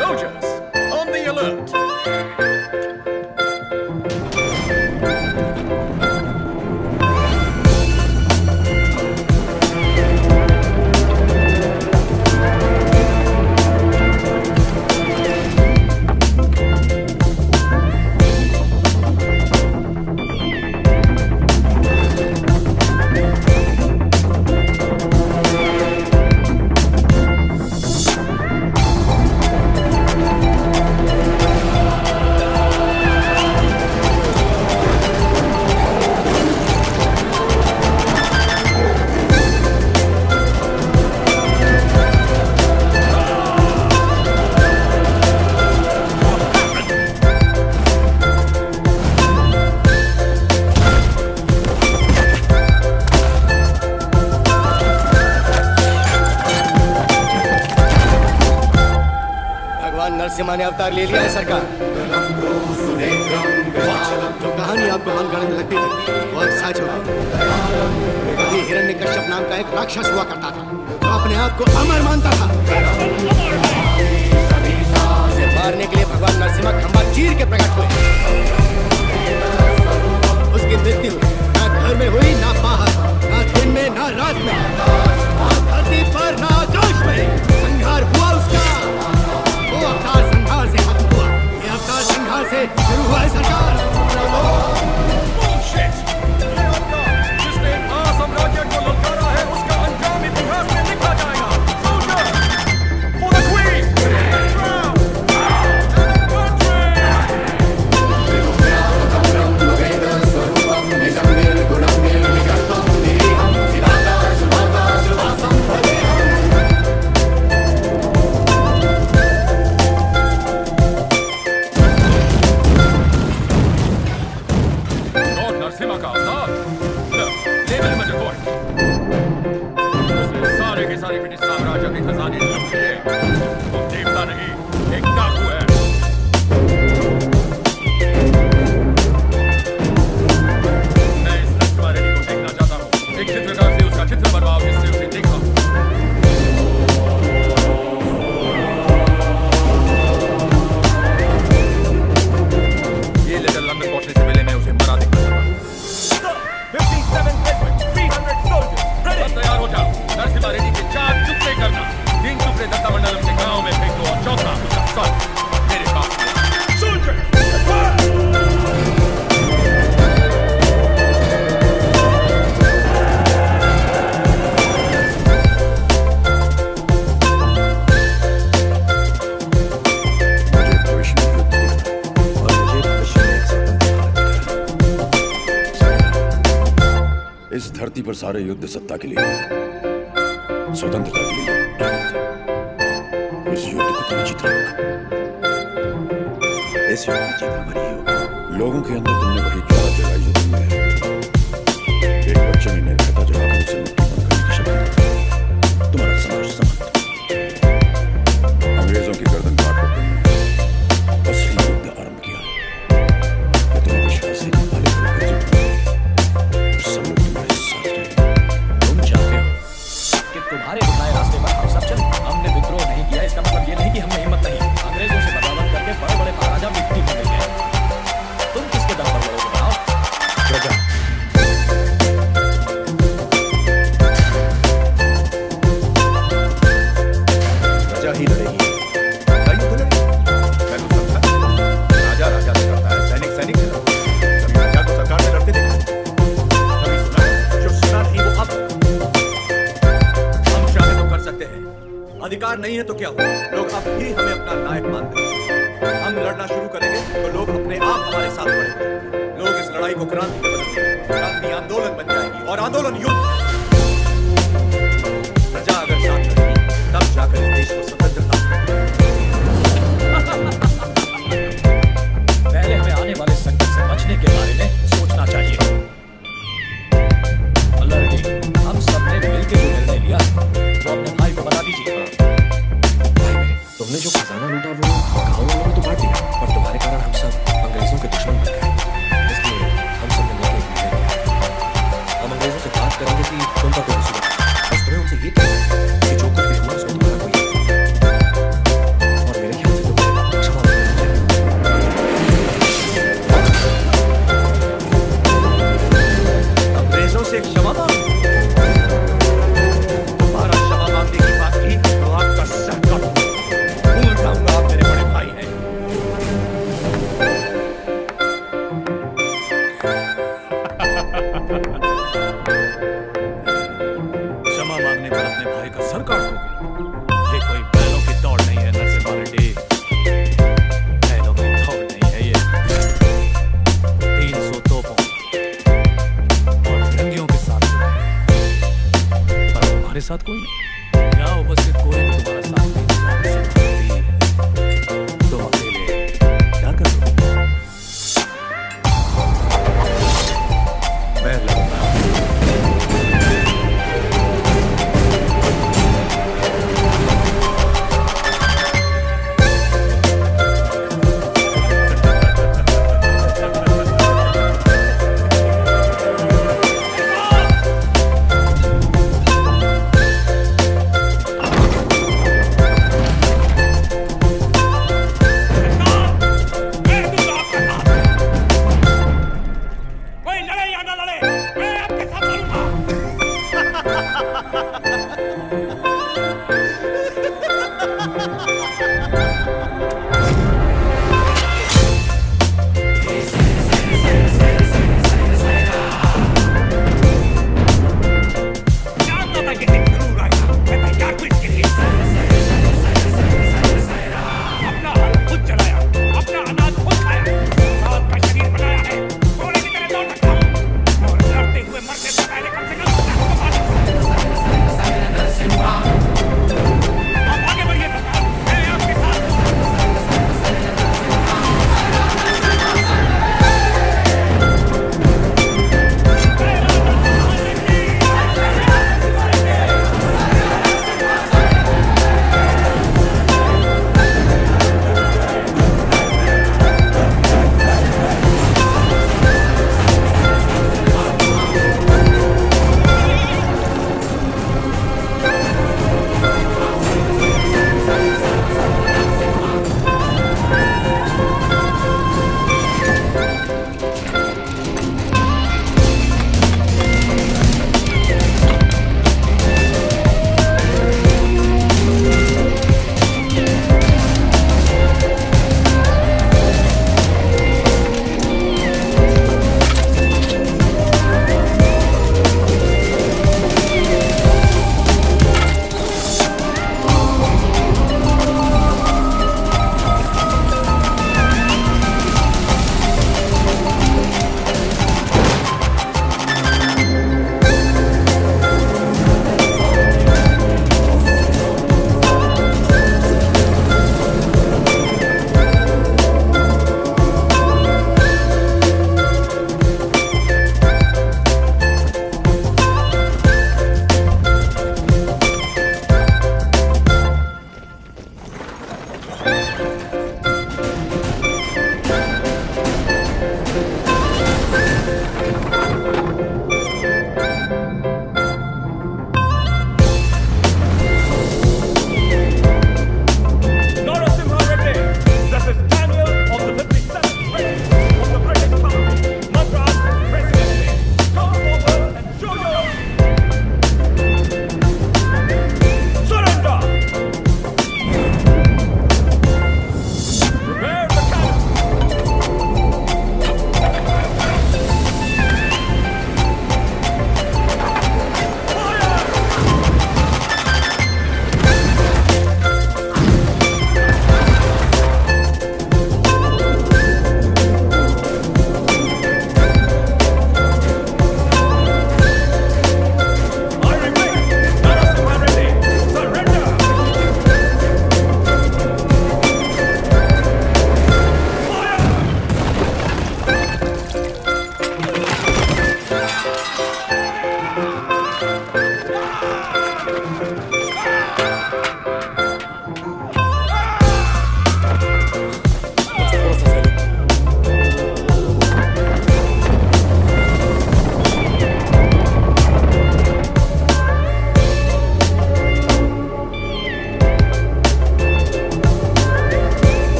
Soldiers, on the alert! Narasimha ने अवतार ले लिया है सरकार। जो कहानी आपको मनगढ़ंत लगती थी बहुत सच हो गई। हिरण्यकश्यप नाम का एक राक्षस हुआ करता था जो अपने आप को अमर मानता था। उसे मारने के लिए भगवान नरसिम्हा खंबा चीर के प्रकट हुए। उसकी मृत्यु ना घर में हुई ना बाहर, ना दिन में ना रात में, ना धरती पर ना आकाश में। संहार हुआ उसका। वो अवतार संहार से खत्म हुआ। ये अवतार संहार से शुरू हुआ है सरकार। Bullshit! ये अवतार जिसने साम्राज्य को ललकारा है उसका अंजाम इतिहास में लिखा जाएगा। Soldiers, for the Queen, crown, and the country! British साम्राज्य के खजाने लूट लिए। वो देवता नहीं, एक डाकू है। मैं इस नरसिम्हा रेड्डी को देखना चाहता हूँ। एक चित्रकार से उसका चित्र बनवाओ जिससे उसे देखा। ये लेटर लंदन पहुंचने से पहले मैं उसे मरा देखना चाहता हूँ। 57 regiment, 300 soldiers, ready. बस तैयार हो जाओ। नरसिम्हा रेड्डी के 4 टुकड़े करना। 3 टुकड़े दत्तामंडलम के गांव में फेंक दो और चौथा उसका सर मेरे पास। Soldiers, fire! मुझे भविष्य में युद्ध देखना है। और मुझे भविष्य में एक स्वतंत्र भारत दिखाना। इस धरती पर सारे युद्ध सत्ता के लिए हैं। स्वतंत्रता के लिए युद्ध नहीं होते। इस युद्ध को तुम्हें जीतना होगा। इस युद्ध में जीत हमारी ही होगी। लोगों के अंदर तुमने वही ज्वाला जलाई जो तुमने है। एक बच्चे ने निर्भयता जगाकर उसे मिट्टी बंद करने की शक्ति दी। तुम्हारा समाज समर्थ। अंग्रेजों की गर्दन काटकर तुमने असली युद्ध आरंभ किया। मैं तुम्हें विश्वास है कि भाले पर जीतोगे। और सब लोग तुम्हारे साथ रहेंगे। तुम चाहते हो कि तुम्हारे दिखाए रास्ते पर हम सब चलें। हमने विद्रोह नहीं किया, इसका मतलब ये नहीं कि हमने हिम्मत नहीं। अंग्रेजों से बगावत करके बड़े-बड़े महाराजा मिट्टी में मिल गए। तुम किसके दम पर लड़ोगे बताओ? प्रजा, प्रजा ही लड़ेगी। प्रजा युद्ध लड़ेगी। मैं तो समझा राजा राजा से लड़ता है, सैनिक सैनिक से लड़ता है। कभी प्रजा को सरकार से लड़ते देखा? कभी सुना है? जो सुना नहीं वो अब हम चाहे तो कर सकते हैं। अधिकार नहीं है तो क्या हुआ? लोग अब भी हमें अपना नायक मानते हैं। हम लड़ना शुरू करेंगे तो लोग अपने आप हमारे साथ बढ़ेंगे। लोग इस लड़ाई को क्रांति में बदलेंगे। क्रांति आंदोलन बन जाएगी और आंदोलन युद्ध। प्रजा अगर साथ रहेगी तब जाकर इस देश को स्वतंत्रता मिलेगी। पहले हमें आने वाले संकट से बचने के बारे में सोचना चाहिए। अल्लाह रेड्डी, हम सब ने मिलकर जो निर्णय लिया वो अपने भाई को बता दीजिए। भाई मेरे, तुमने जो खजाना लूटा वो गाँव वालों ने तो बांट दिया, पर तुम्हारे कारण हम सब अंग्रेजों के दुश्मन बन गए। इसलिए हम सब ने मिलकर एक निर्णय लिया। हम अंग्रेजों से बात करेंगे कि तुम पर कोई मुसीबत है। बस तुम्हें उनसे ये कहना है कि जो कुछ भी हुआ उसमें तुम्हारा कोई हाथ नहीं है। और मेरे ख्याल से तुम्हें क्षमा मांगना चाहिए। अंग्रेजों से क्षमा मांगो? तुम्हारा क्षमा मांगने की बात की तो आपका सर काट भूल जाऊंगा आप मेरे बड़े भाई हैं। क्षमा मांगने पर अपने भाई का सर काट दोगे? ये कोई बैलों की दौड़ नहीं है नरसिम्हा रेड्डी। बैलों की दौड़ नहीं है ये। 300 तोपों और फिरंगियों के साथ जुड़े हैं। पर तुम्हारे साथ कोई नहीं। यहाँ उपस्थित कोई भी तुम्हारा साथ नहीं देगा। तुम अकेले क्या करोगे? मैं लड़ूंगा। कोई लड़े या ना लड़े, मैं आपके साथ लड़ूंगा। जानता था कि दिन जरूर आएगा। मैं तैयार हूं इसके लिए। अपना हल खुद चलाया, अपना अनाज खुद खाया, रात का शरीर बनाया है। घोड़े की तरह दौड़ सकता हूं और लड़ते हुए मरने से पहले कम से कम 10 को मार सकता हूं।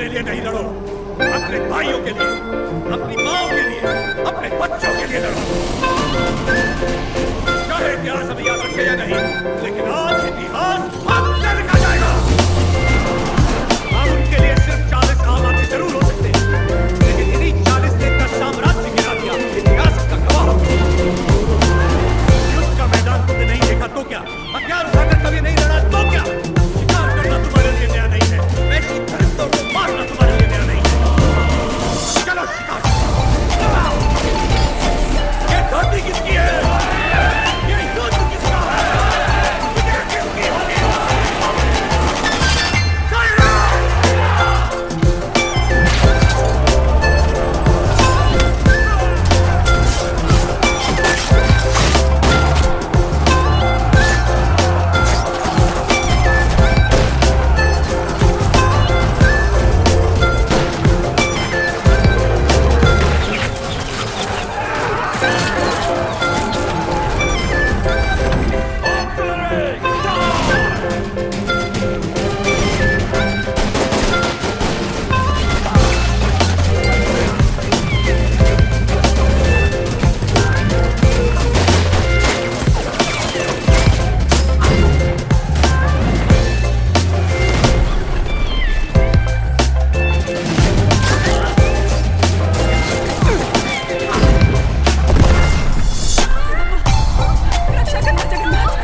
अपने लिए नहीं लड़ो, अपने भाइयों के लिए, अपनी माओ के लिए, अपने बच्चों के लिए लड़ो। चाहे इतिहास हमें याद रखे या नहीं, लेकिन आज इतिहास हमसे लिखा जाएगा। हम उनके लिए सिर्फ 40 आम आदमी जरूर हो सकते हैं, लेकिन इन्हीं 40 ने इतना साम्राज्य गिरा दिया, इतिहास का गवाह। युद्ध का मैदान तुमने नहीं देखा तो क्या? हथियार उठाकर कभी नहीं लड़ा तो क्या? शिकार करना तुम्हारे लिए नया नहीं है, वैसी फरिश्तों को मारना तुम्हारे लिए नया नहीं है। चलो शिकार। ये धरती किसकी है? ये युद्ध किसका है? ये किसकी होगी? रक्षा करना जगन्नाथ।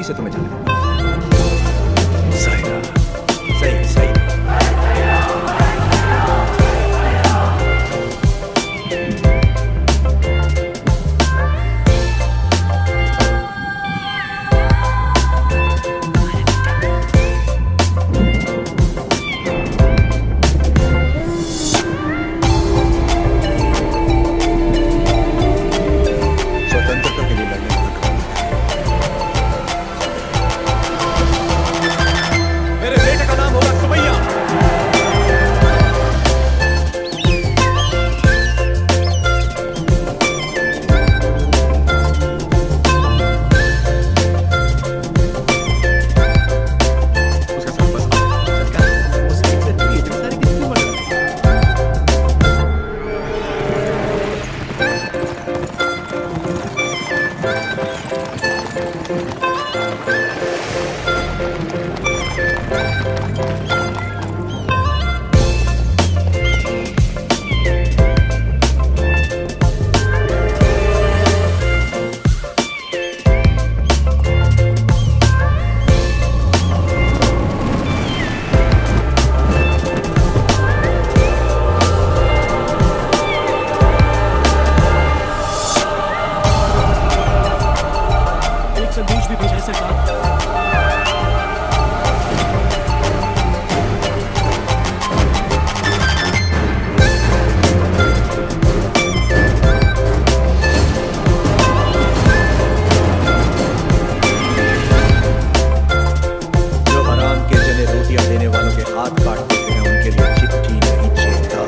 खुशी से तुम्हें जाने दूंगा। साहिरा, सही सही। स्वतंत्रता के लिए लड़ने वाला मेरे बेटे का नाम होगा सुमैया। उसका सब बस सरकार उस एक से दूरी इतने सारे कितने बढ़ रहे हैं? एक संदेश भी भेजा है सरकार। जो हराम के जने रोटियां देने वालों के हाथ काट देते हैं उनके लिए चिट्ठी नहीं चेता।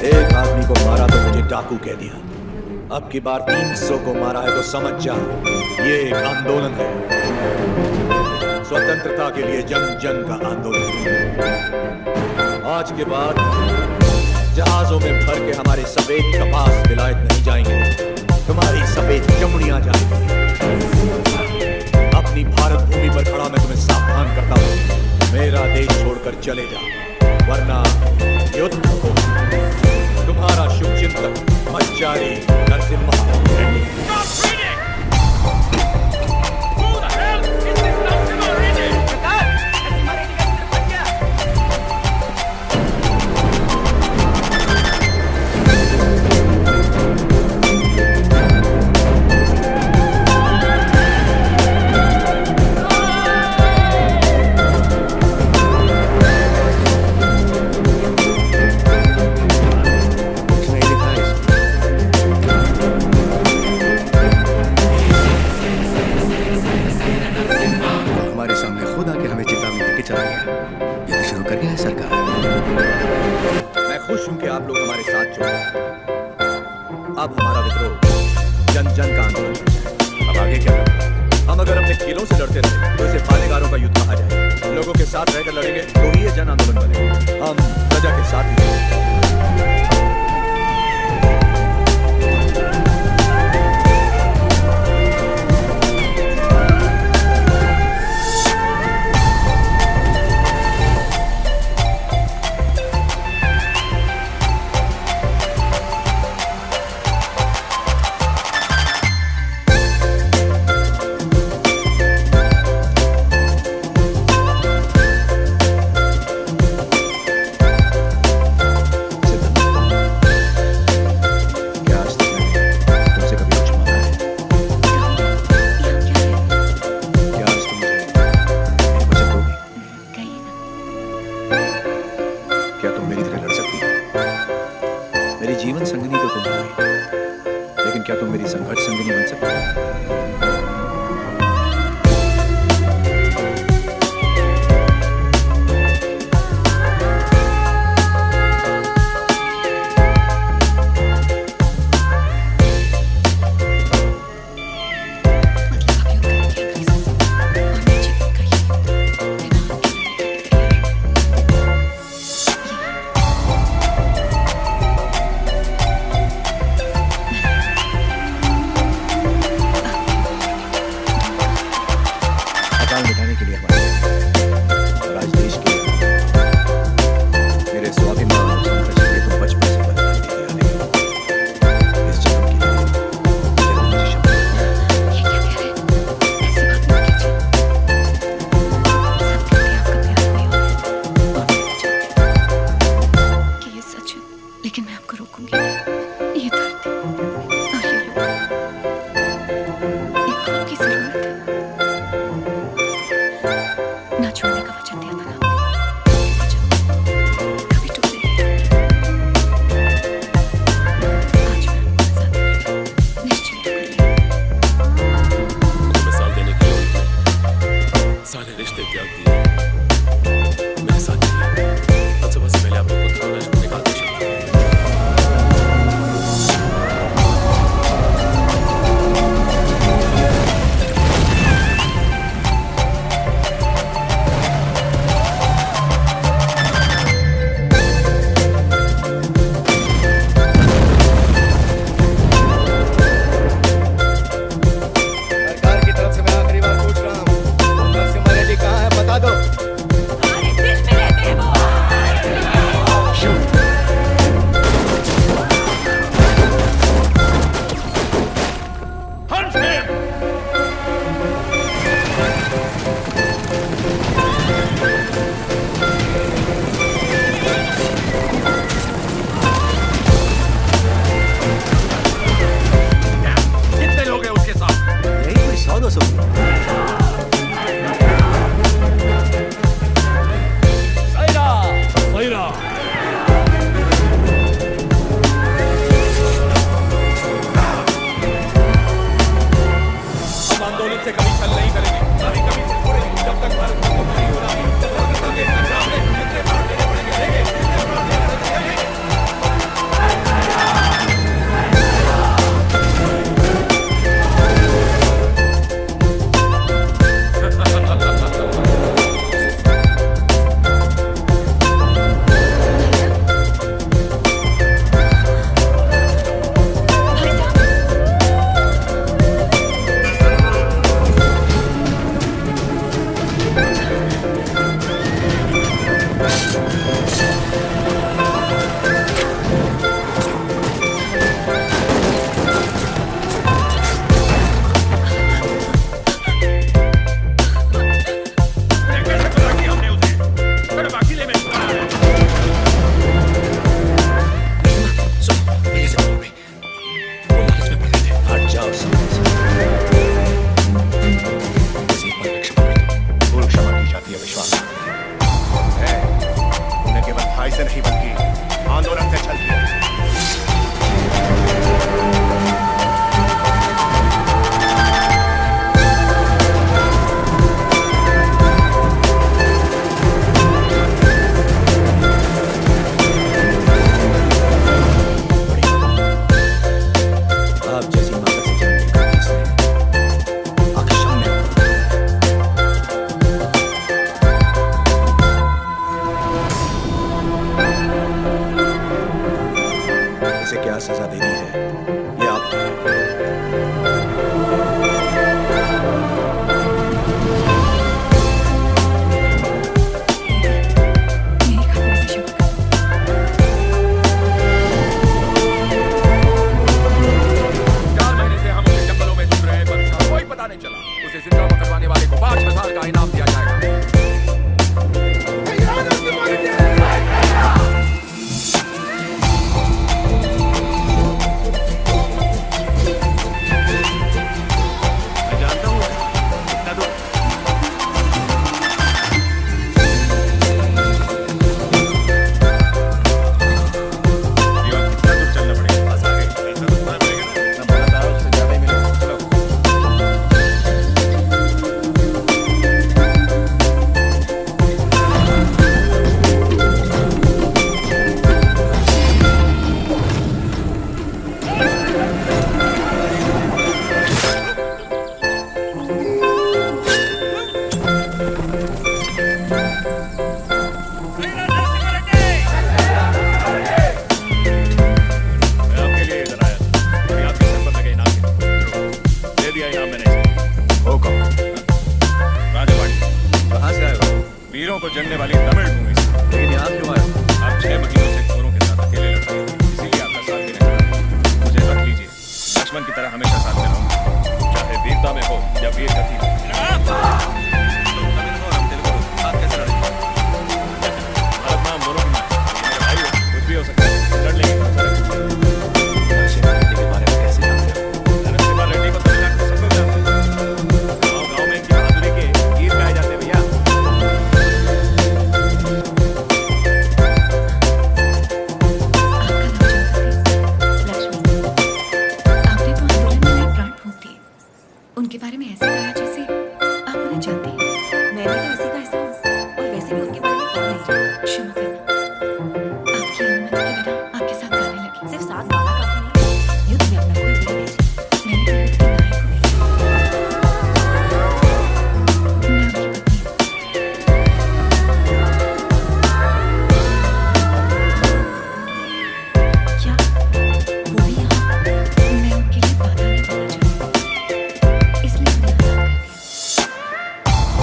एक आदमी को मारा तो मुझे डाकू कह दिया, अब की बार 300 को मारा है तो समझ जा ये एक आंदोलन है। स्वतंत्रता के लिए जन जन का आंदोलन। आज के बाद जहाजों में भर के हमारे सफेद कपास विलायत नहीं जाएंगे, तुम्हारी सफेद चमड़ियां जाएंगी। अपनी भारत भूमि पर खड़ा मैं तुम्हें सावधान करता हूं, मेरा देश छोड़कर चले जाओ वरना युद्ध हो। तुम्हारा शुभचिंतक मच्चारी नरसिम्हा रेड्डी। उसने लिखा है इसमें। हमारे सामने खुद आके हमें चेतावनी देके चला गया। ये तो शुरू कर गया है सरकार। मैं खुश हूं कि आप लोग हमारे साथ जुड़े। अब हमारा विद्रोह जन जन का आंदोलन बन जाए। अब आगे क्या करना? हम अगर अपने किलों से लड़ते रहे तो इसे पालेगारों का युद्ध कहा जाए। लोगों के साथ रहकर लड़ेंगे तो ही ये जन आंदोलन बनेगा। हम प्रजा के साथ ही हैं। जीवन संगिनी तो तुम हो, लेकिन क्या तुम मेरी संघर्ष संगिनी बन सकते हो? लड़ाई से नहीं बल्कि आंदोलन से छल किया। आप जैसी माता से जन्मने का किसने आखिर सामने इसे क्या सजा देनी है ये आप मेरी खातिर से शुरू कर। 4 महीने से हम उसे जंगलों में ढूंढ रहे हैं, पर उसका कोई पता नहीं चला। उसे जिंदा पकड़वाने वाले को 5,000 का इनाम दिया जाएगा। मैं जानता हूँ कितना दूर। ये और कितना दूर चलना पड़ेगा? बस आ गए। ऐसा तो तुम्हारा पड़ेगा ना। नंबर था उससे ज्यादा ही मिलेगा। चलो मैं आपके लिए इधर आया था। अभी आपके सर पर लगे इनाम के लिए। दे दिया इनाम मैंने इसे। हो कौन? राजवाड़ी, कहाँ से आए हो? वीरों को जन्ने वाली तमिल भूमि से। लेकिन यहाँ क्यों आए हो? आप 6 महीनों से घोरों के साथ अकेले लड़ रहे हैं, इसीलिए आपका साथ देने खड़ा हूं। मुझे रख लीजिए, लक्ष्मण की तरह हमेशा साथ में रहूंगा, चाहे वीरता में हो या वीर गति में। आप कैसे लड़ेंगे? भारत मां दोनों की मां है। ये मेरे भाई हो, कुछ भी हो सकता है, लड़ लेंगे। नरसिम्हा रेड्डी के बारे में कैसे जानते हो? नरसिम्हा रेड्डी को तमिलनाडु में सब लोग जानते हैं। गाँव-गाँव में इनकी बहादुरी के गीत गाए जाते हैं भैया। आपका नाम जानती हूँ। लक्ष्मी, आपने तो आंदोलन में मेरे प्राण फूंक दिए। उनके बारे में ऐसे कहा जैसे आप उन्हें जानती हैं। मैं भी तो इसी का हिस्सा हूँ और वैसे भी उनके बारे में कौन नहीं जानता। क्षमा करना, आपकी अनुमति के बिना आपके साथ गाने लगी। सिर्फ साथ गाना काफी नहीं, युद्ध में अपना कोई वीर भेजे। मैंने तो युद्ध के नायक को भेजा। मैं उनकी पत्नी हूँ। क्या वो भी यहाँ? मैं उनके लिए बाधा नहीं बनना चाहती, इसलिए उन्हें आजाद कर दिया।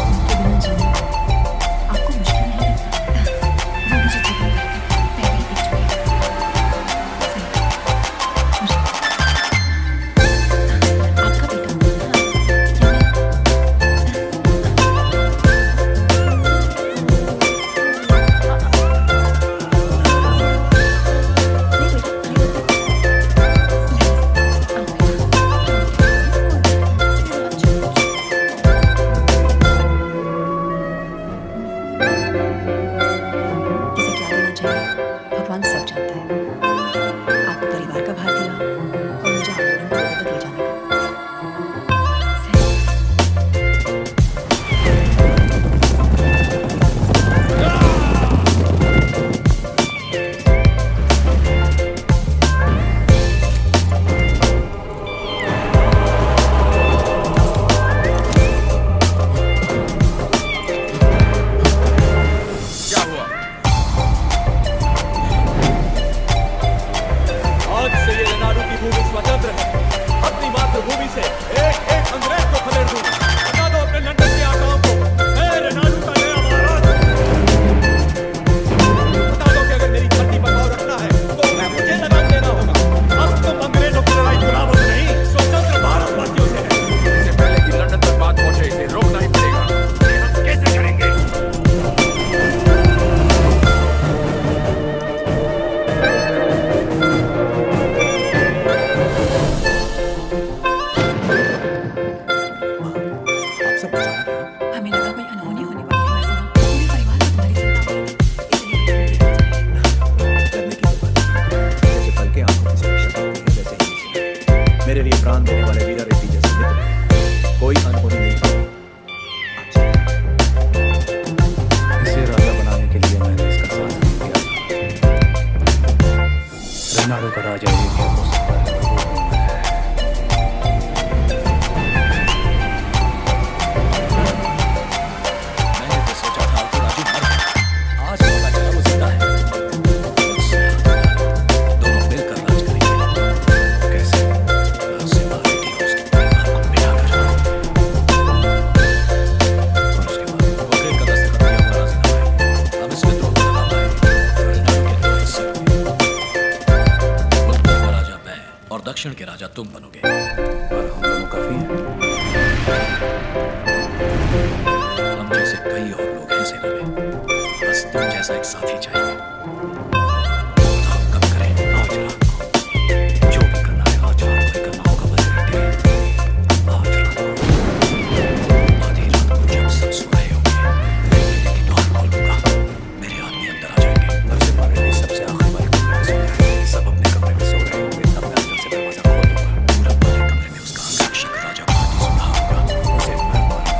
उनके बिना जीना आपको मुश्किल नहीं लगता? वो मुझे का राजा एक ही हो सकता है, वो हूं मैं। मैंने तो सोचा था कि राजू मर गया। आज पता चला वो जिंदा है। मुझसे दोनों मिलकर राज करेंगे। कैसे? नरसिम्हा रेड्डी और उसके परिवार को मिटाकर। और उसके बाद वकील का दस्तखत किया हुआ राजीनामा है। अब इस विद्रोह को दबा पाए तमिलनाडु के 2 हिस्से होंगे। उत्तर का राजा मैं और दक्षिण के राजा तुम बनोगे। और हम दोनों काफी हैं। हम जैसे कई और लोग हैं सेना में, बस तुम जैसा एक साथी चाहिए। तो हम कब करें? आज रात को। जो भी करना है आज रात को ही करना होगा बजरंगी। आज रात को। आधी रात को जब सब सो रहे होंगे, मैं दिल्ली की द्वार खोल दूंगा। मेरे आदमी अंदर आ जाएंगे। नरसिम्हा रेड्डी सबसे आखिरी वाले कमरे में सो रहे हैं। सब अपने कमरे में सो रहे होंगे, तब मैं अंदर से दरवाजा खोल दूंगा। पूरब वाले कमरे में उसका अंगरक्षक राजा पार्टी सो रहा होगा। उसे मैं मारूंगा।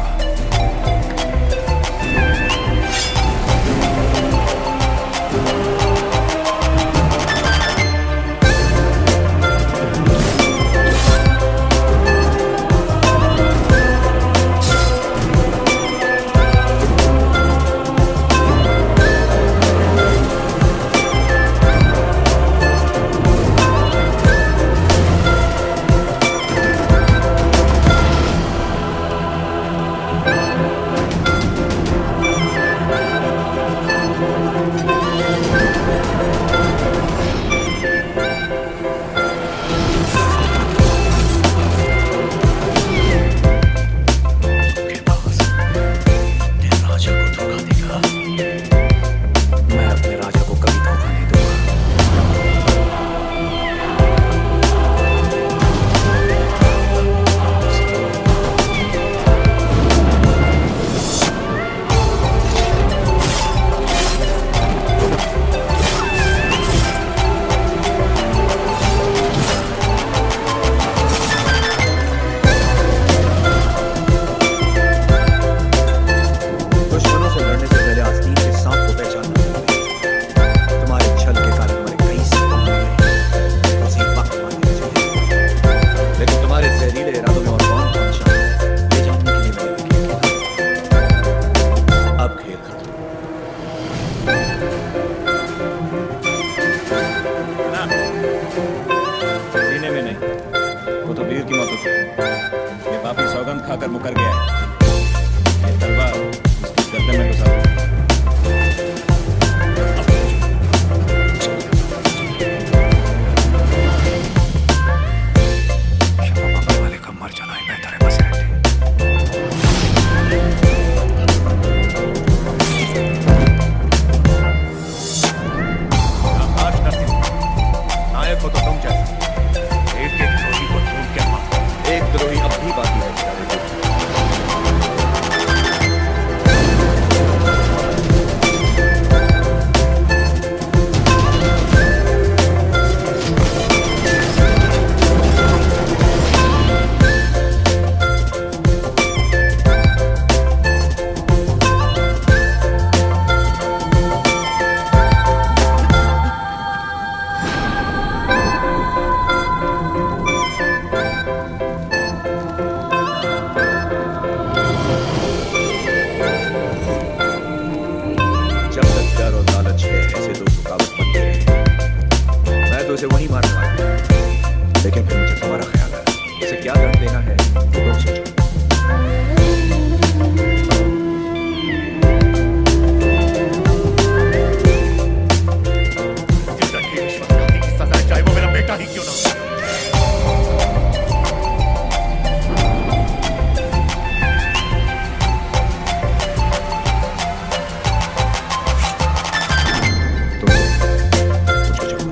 धोखेबाज, अपने राजा को धोखा देगा। मैं अपने राजा को कभी धोखा नहीं दूंगा। दुश्मनों से लड़ने से पहले आस्तीन के सांप को पहचानना जरूरी है। तुम्हारे छल के कारण हमारे कई सांप मर गए। उसी वक्त मार देना चाहिए। लेकिन तुम्हारे जहरीले इरादों में और कौन शामिल है, ये जानने के लिए मैंने लिखी है। अब खेल खत्म। सीने में नहीं, वो तो वीर की मौत होती है। ये पापी सौगंध खाकर मुकर गया है। ये तलवार उसकी गर्दन में घुसा दो। क्षमा मांगने वाले का मर जाना ही बेहतर है बजरंगी। शाबाश नरसिम्हा, नायक हो तो तुम जैसा एक एक द्रोही को ढूंढ के मारो। एक द्रोही अब भी बाकी है बेचारे को। जब तक डर और लालच है, ऐसे लोग रुकावट बनते रहे। मैं तो उसे वहीं मारने वाला हूं। लेकिन फिर मुझे तुम्हारा ख्याल है, उसे क्या दंड देना है वो तुम सोचो। जिंदगी रिश्वतखोरी की सजा, चाहे वो मेरा बेटा ही क्यों ना हो। तुम मुझको छोड़ो।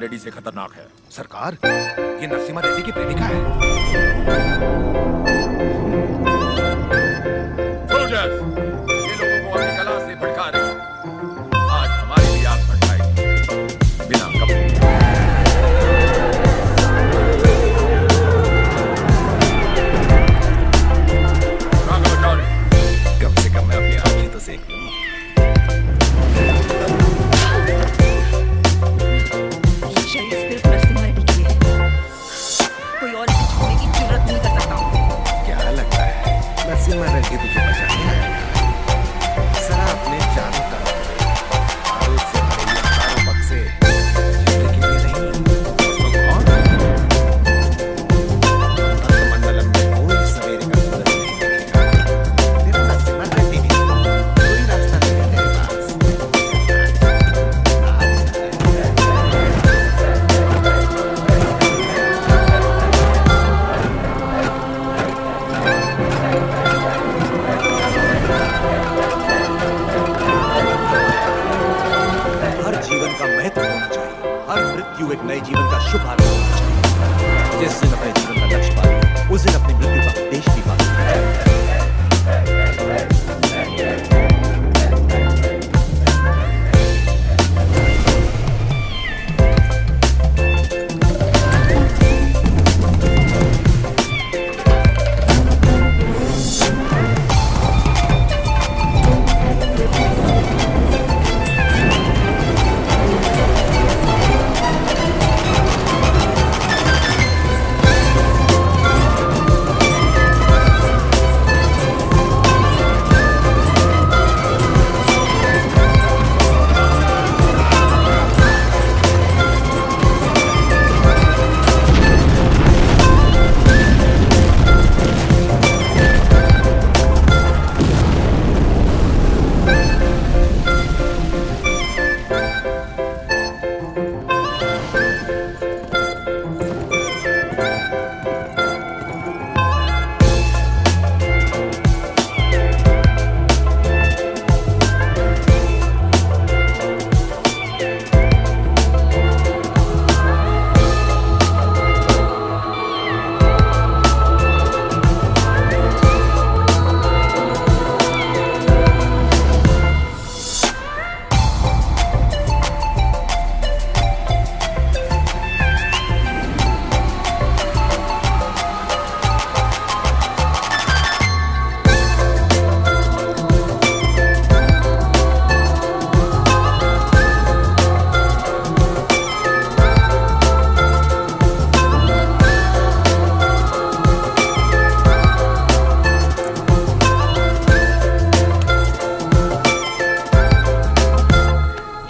रेड्डी से खतरनाक है। सरकार, ये नरसिम्हा रेड्डी की प्रेमिका है। सोल्जर्स, ये लोगों को अपनी कला से भड़का रही है। आज हमारी भी आग भड़काएगी बिना कपड़े। कम से कम मैं अपनी आंखें तो सेक लूं। ये शरीर सिर्फ नरसिम्हा रेड्डी के लिए है। कोई और इसे छूने की जरूरत नहीं कर सकता। क्या लगता है नरसिम्हा रेड्डी तुझे बचाने आएगा? जरा अपने चारों तरफ बारूद से भरे ये हजारों बक्से जिंदगी के लिए नहीं। सुन और अंतमंडलम में कोई सवेरे का सूरज नहीं दिखेगा। तेरा नरसिम्हा रेड्डी भी कोई रास्ता नहीं है तेरे पास। हर जीवन का महत्व होना चाहिए। हर मृत्यु एक नए जीवन का शुभारंभ होना चाहिए। जिस दिन अपने जीवन का लक्ष्य पाले, उस दिन अपनी मृत्यु का उद्देश्य भी पाले।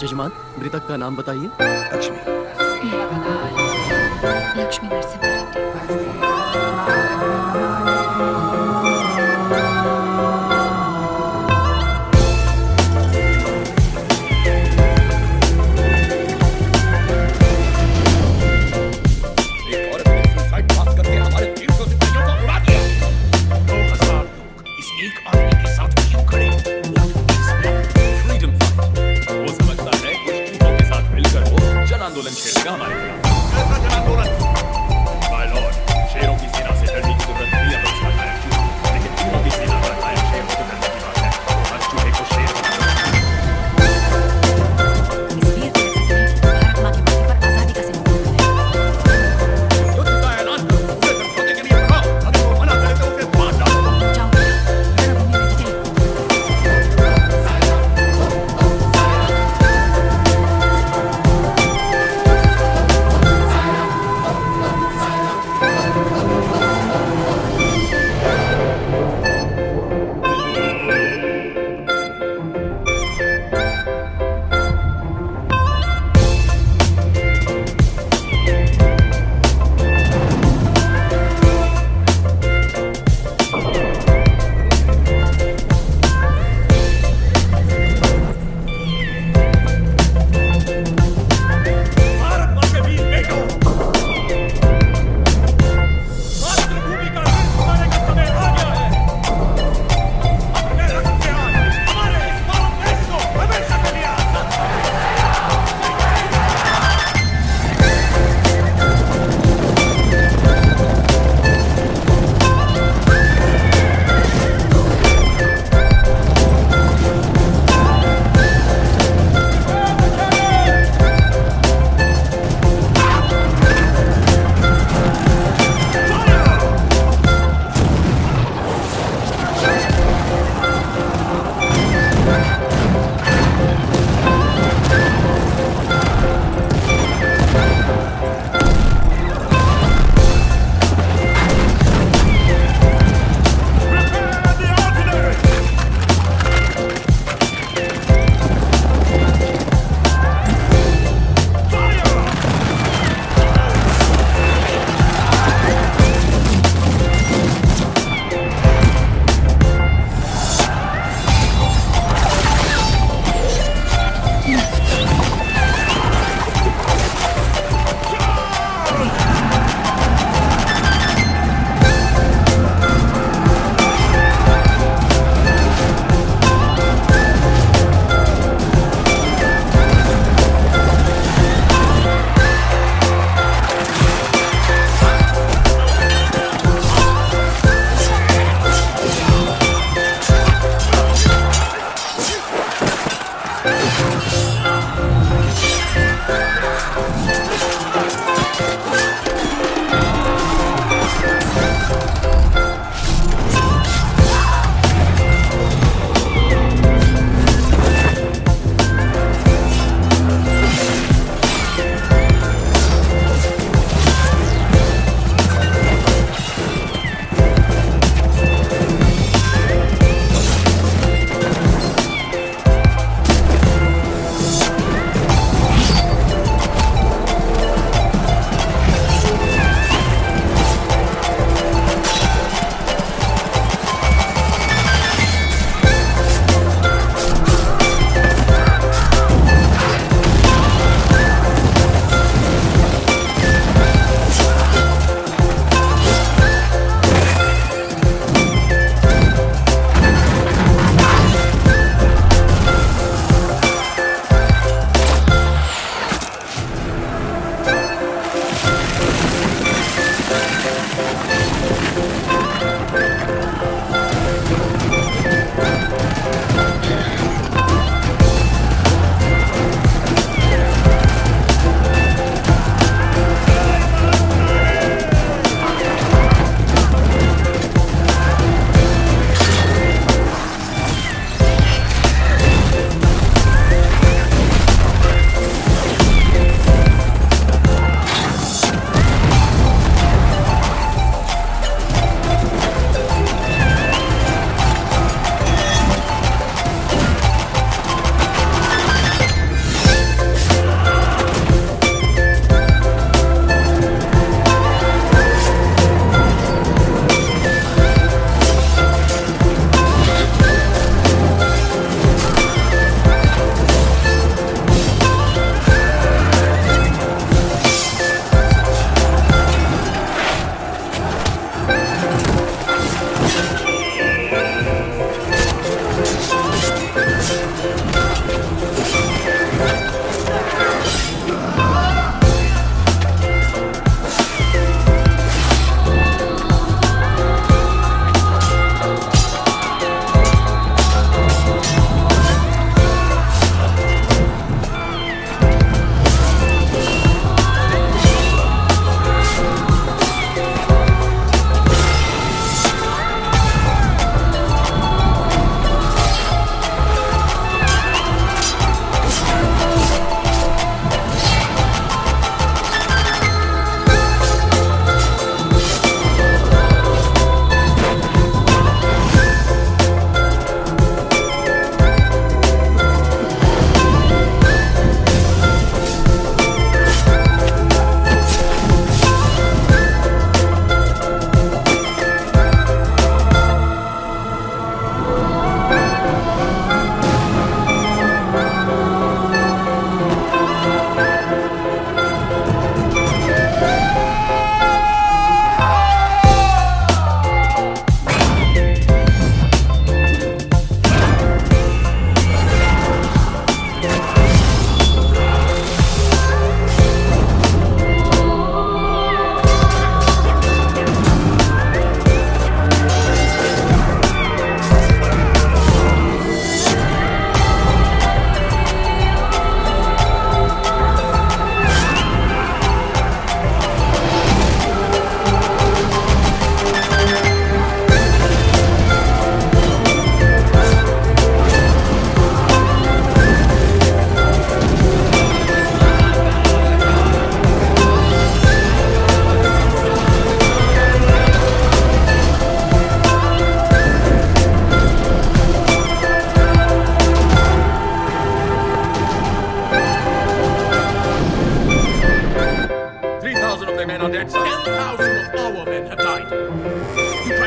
जजमान, मृतक का नाम बताइए। लक्ष्मी। लक्ष्मी नरसिम्हा रेड्डी। एक औरत ने सुसाइड पास करके हमारे 300 सिपाहियों को उड़ा दिया। 2000 लोग इस एक आदमी के साथ क्यों खड़े? Freedom fight. वो समझता है कुछ चूहों के साथ मिलकर वो जन आंदोलन छेड़ेगा हमारे खिलाफ। कैसा जन आंदोलन?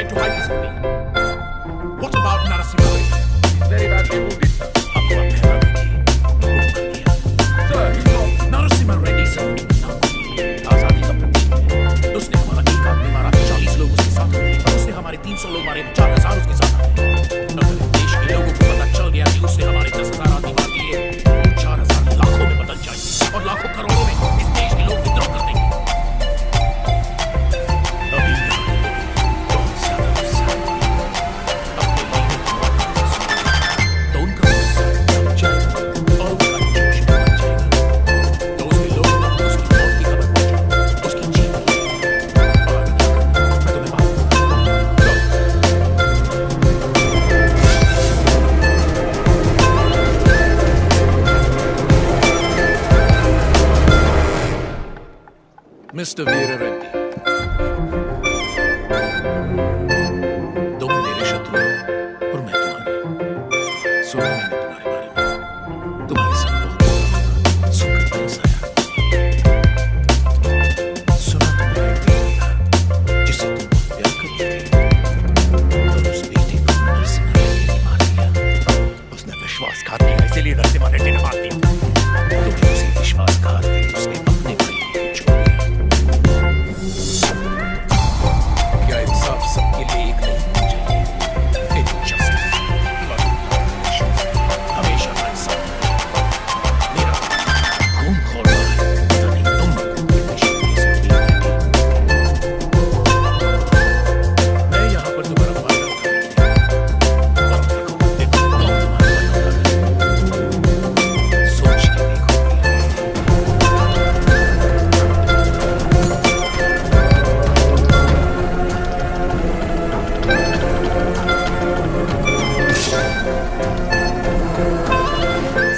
tried to hide this from me. What about Narasimha Reddy? He's very badly wounded, sir. आपको अब मेरा बेटी Sir, he's not. Narasimha Reddy sir आजादी का प्रतीक है। उसने हमारा एक आदमी मारा, 40 लोग उसके साथ हुए, और उसने हमारे 300 लोग मारे, 4000 उसके साथ आए। अगर देश के लोगों को पता चल गया कि उसने हमारे 10,000 आदमी मार दिए, वो 4000 लाखों में बदल जाएंगे और लाखों करोड़ों में इस देश के लोग विद्रोह कर देंगे। अभी यहाँ के लोग बहुत ज्यादा गुस्सा है। अपने लीडर को मारने का सोचेंगे, तो उनका गुस्सा दब जाएगा और उनका जोश बढ़ जाएगा। तो उसके लोगों तक उसकी मौत की खबर पहुंचे, उसकी जीत की। और आगे क्या करना है, मैं तुम्हें बात मिस्टर वीर रेड्डी, तुम मेरे शत्रु हो और मैं तुम्हारा। सुना मैंने तुम्हारे बारे में, तुम्हारे साथ बहुत बुरा हुआ, सुनकर तरस आया। सुना तुम्हारा एक बेटा था जिसे तुम बहुत प्यार करती थी, और उस बेटे को नरसिम्हा रेड्डी ने मार दिया। उसने विश्वासघात किया, इसीलिए नरसिम्हा रेड्डी ने मार दिया। तुम्हें उसी विश्वासघात के लिए उसने अपने भाई को छोड़ दिया। क्या इंसाफ सबके लिए एक नहीं होना चाहिए? Injustice, हमेशा ना इंसाफ। मेरा खून खोल रहा है, पता नहीं तुम लोगों को कितनी शक्ति से मैं यहाँ पर तुम्हारा फायदा उठाने और देखो कौन तुम्हारा फायदा उठा रहा है। सोच के देखो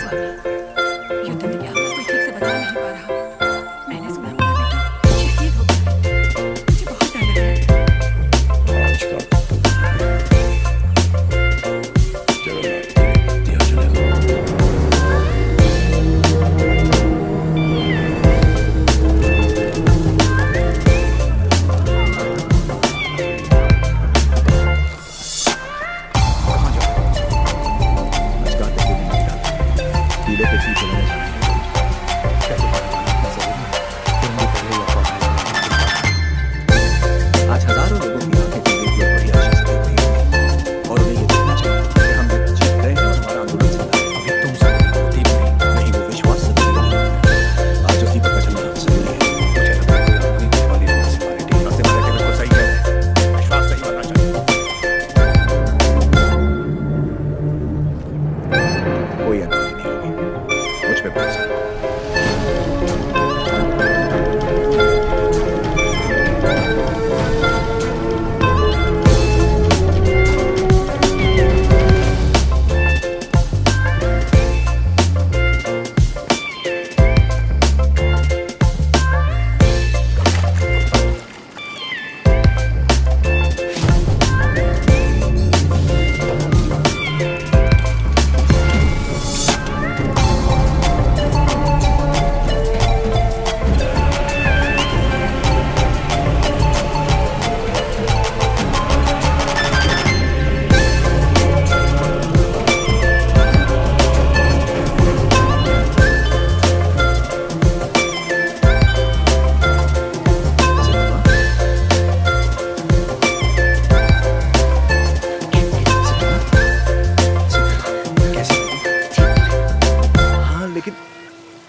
स्वामी, युद्ध में क्या हुआ कोई ठीक से बता नहीं पा रहा। मैंने सुना मेरा बेटा शहीद हो गया। मुझे बहुत डर लग रहा है। आज का जगन्नाथ की दिया चलेगा। कहाँ जा रहे हो? आज का दिन नहीं निकला। टीले पे ठीक चलाने जाना है। क्या तुम्हारा जाना इतना जरूरी है? फिर मुझे पहले ही अफवाह फैलाई। आज हजारों लोगों की आंखें खुली हुई और बड़ी आशा से देख रही होंगी, और उन्हें ये देखना चाहिए कि हम लोग जीत गए हैं और हमारा आंदोलन जिंदा है। अभी तुम सब होती भी नहीं, वो विश्वास से नहीं। आज उसी पर चलना जरूरी है। मुझे लगता है कोई आदमी होने वाली है नरसिम्हा रेड्डी। नरसिम्हा रेड्डी बिल्कुल सही है, विश्वास नहीं बनना चाहिए। कोई अनहोनी नहीं होगी, मुझ पे भरोसा रखो।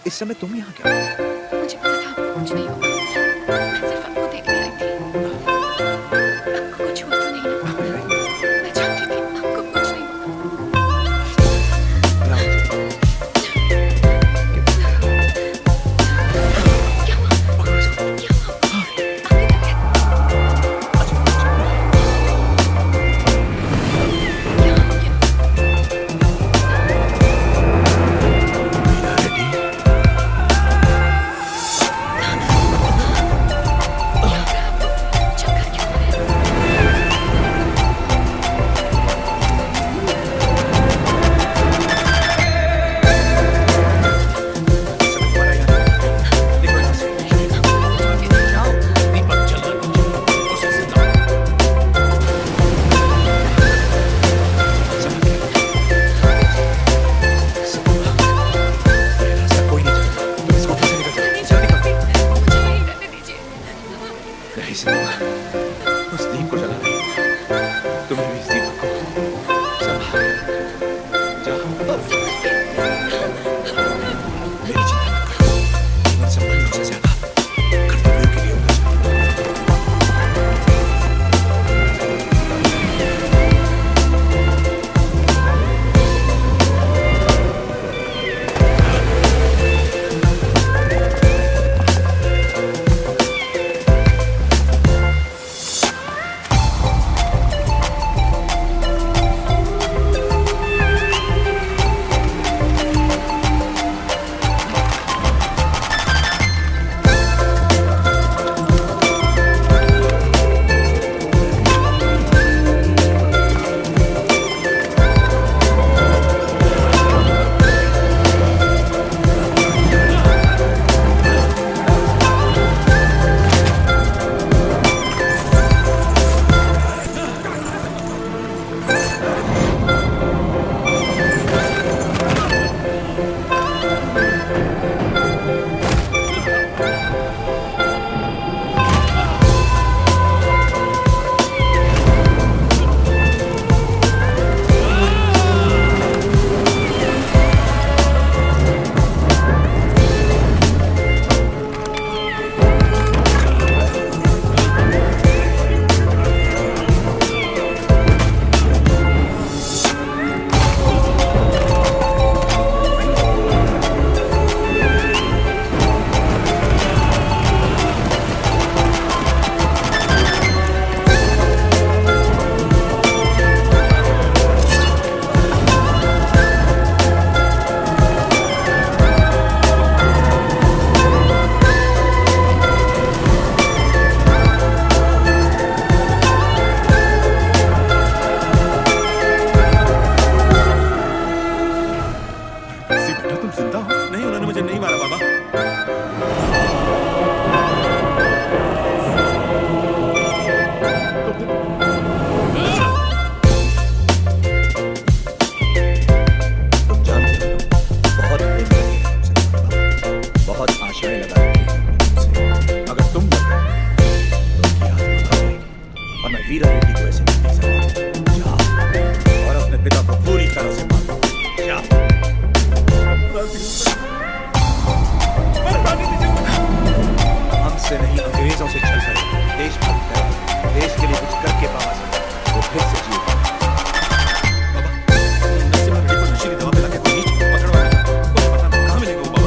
इस समय तुम यहाँ क्या? मुझे पता था आपको कुछ नहीं होगा। मैं सिर्फ आपको देखने आई थी। आपको कुछ हुआ तो नहीं ना? मैं चाहती थी आपको कुछ नहीं होगा। क्या हुआ? क्या हुआ? आपकी तबीयत? क्या हो गया? मीरा रेड्डी, तुम्हें भी सीमा को संभाल। जाओ। मेरी चिंता मत करो, जीवन संबंधों से ज्यादा कर्तव्यों के लिए होना वीरा रेड्डी को ऐसे नहीं देख सकते। जाओ और अपने पिता को पूरी तरह से मारो। जाओ। हमसे नहीं, अंग्रेजों से छल कर देशभक्त है, देश के लिए कुछ करके पास वो फिर से जिए। बाबा, नरसिम्हा रेड्डी को नशीली दवा पिला के कोई नीच पकड़वाना है। मुझे पता नहीं कहाँ मिलेगा वो बाबा।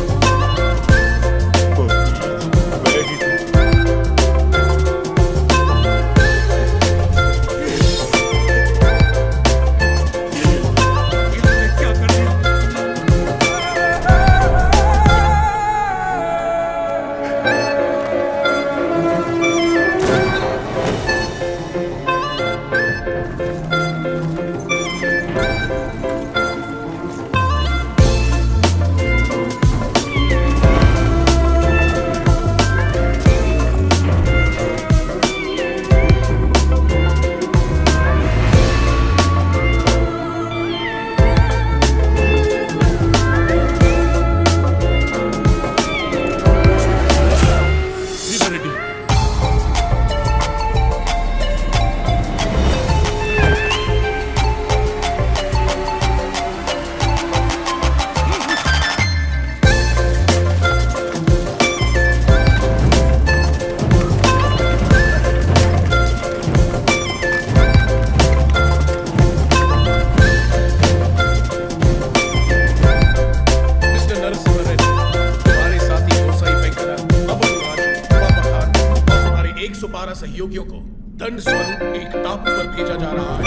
सहयोगियों को दंड स्वरूप एक टापू पर भेजा जा रहा है।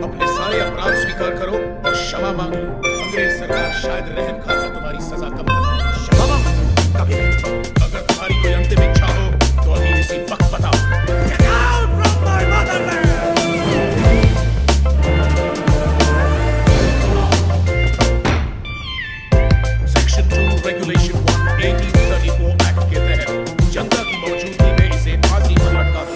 अपने सारे अपराध स्वीकार करो और क्षमा मांग लो। अंग्रेज सरकार शायद रहम खाकर तुम्हारी सजा कम कर दे। क्षमा मांग कभी नहीं। अगर तुम्हारी कोई अंतिम इच्छा हो तो अभी इसी वक्त बताओ। Get out from my motherland! Section 2 Regulation 1 1834 Act के तहत जनता की मौजूदगी में इसे फांसी पर लटका दो।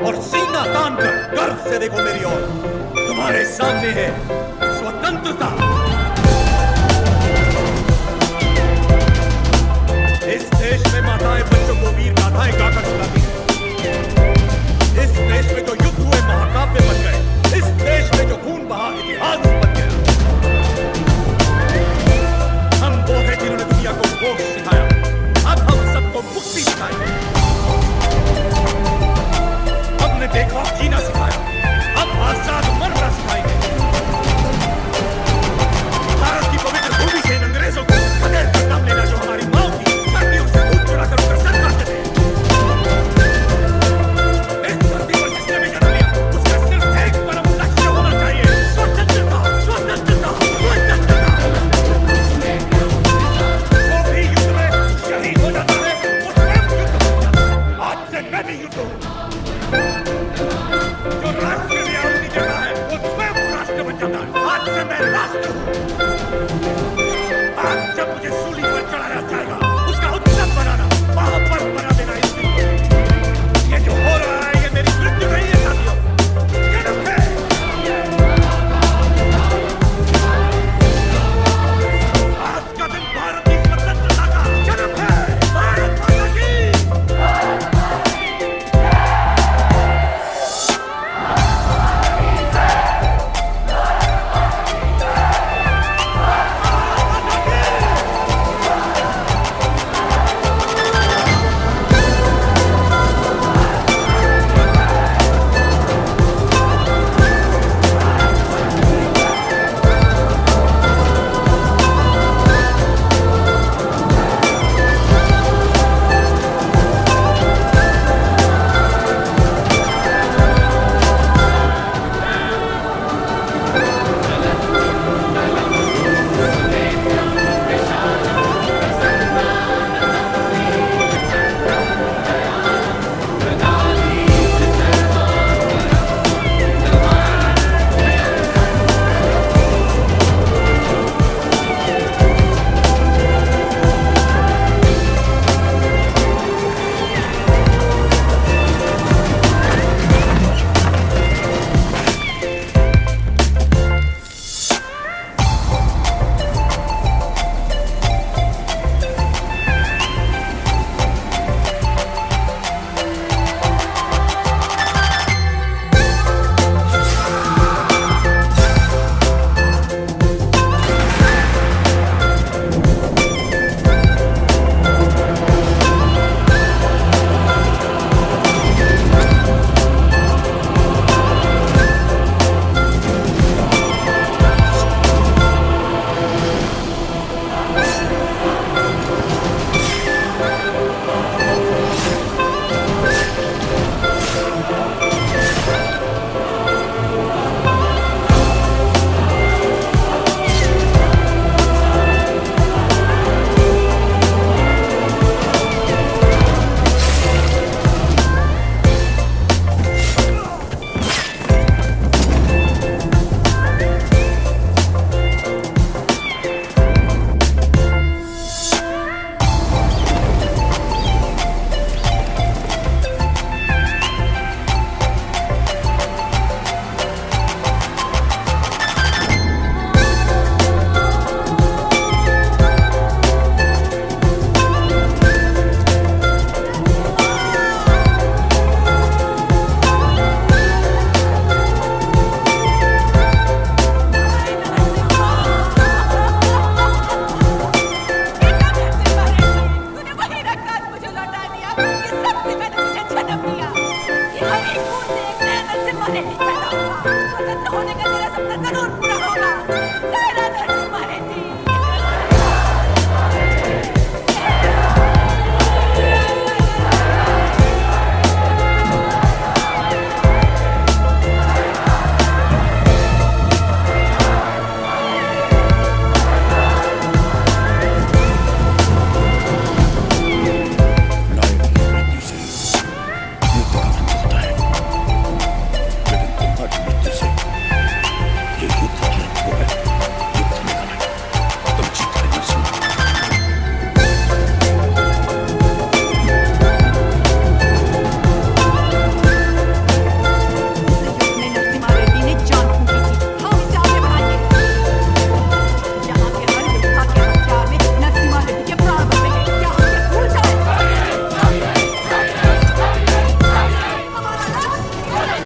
और सीना तान कर गर्व से देखो मेरी ओर। तुम्हारे सामने है स्वतंत्रता। इस देश में माताएं बच्चों को वीर गाथाएं गाकर सुनाती हैं। इस देश में जो युद्ध हुए महाकाव्य बन गए। इस देश में जो खून बहा इतिहास बन गया। हम वो हैं जिन्होंने दुनिया को मोक्ष सिखाया। अब हम सबको मुक्ति सिखाएंगे। हमने देखा जीना सिखाया, अब आजाद मरना सिखाएंगे। भारत की पवित्र भूमि से इन अंग्रेजों को खदेड़ कर दम लेना जो हमारी माँ की धरती से दूध चुराकर उनका सर काटते थे। इस धरती पर जिसने भी जन्म लिया उसका सिर्फ एक परम लक्ष्य होना चाहिए, स्वतंत्रता, स्वतंत्रता, स्वतंत्रता। वो भी युद्ध में शहीद हो जाता है, वो स्वयं युद्ध हो जाता है। आज से मैं भी युद्ध हूँ। जो राष्ट्र के लिए अपनी जगह है वो स्वयं राष्ट्र बन जाता है। आज से मैं राष्ट्र हूँ। आज जब मुझे सूली पर चढ़ाया जाएगा उसका उत्सव बनाना, महापर्व बना देना इस दिन को। ये जो हो रहा है ये मेरी मृत्यु नहीं है साथियों, जन्म है। आज का दिन भारत की स्वतंत्रता का जन्म है। भारत माता की। स्वतंत्र होने का तेरा सपना जरूर पूरा होगा। जय राधा मारे थी।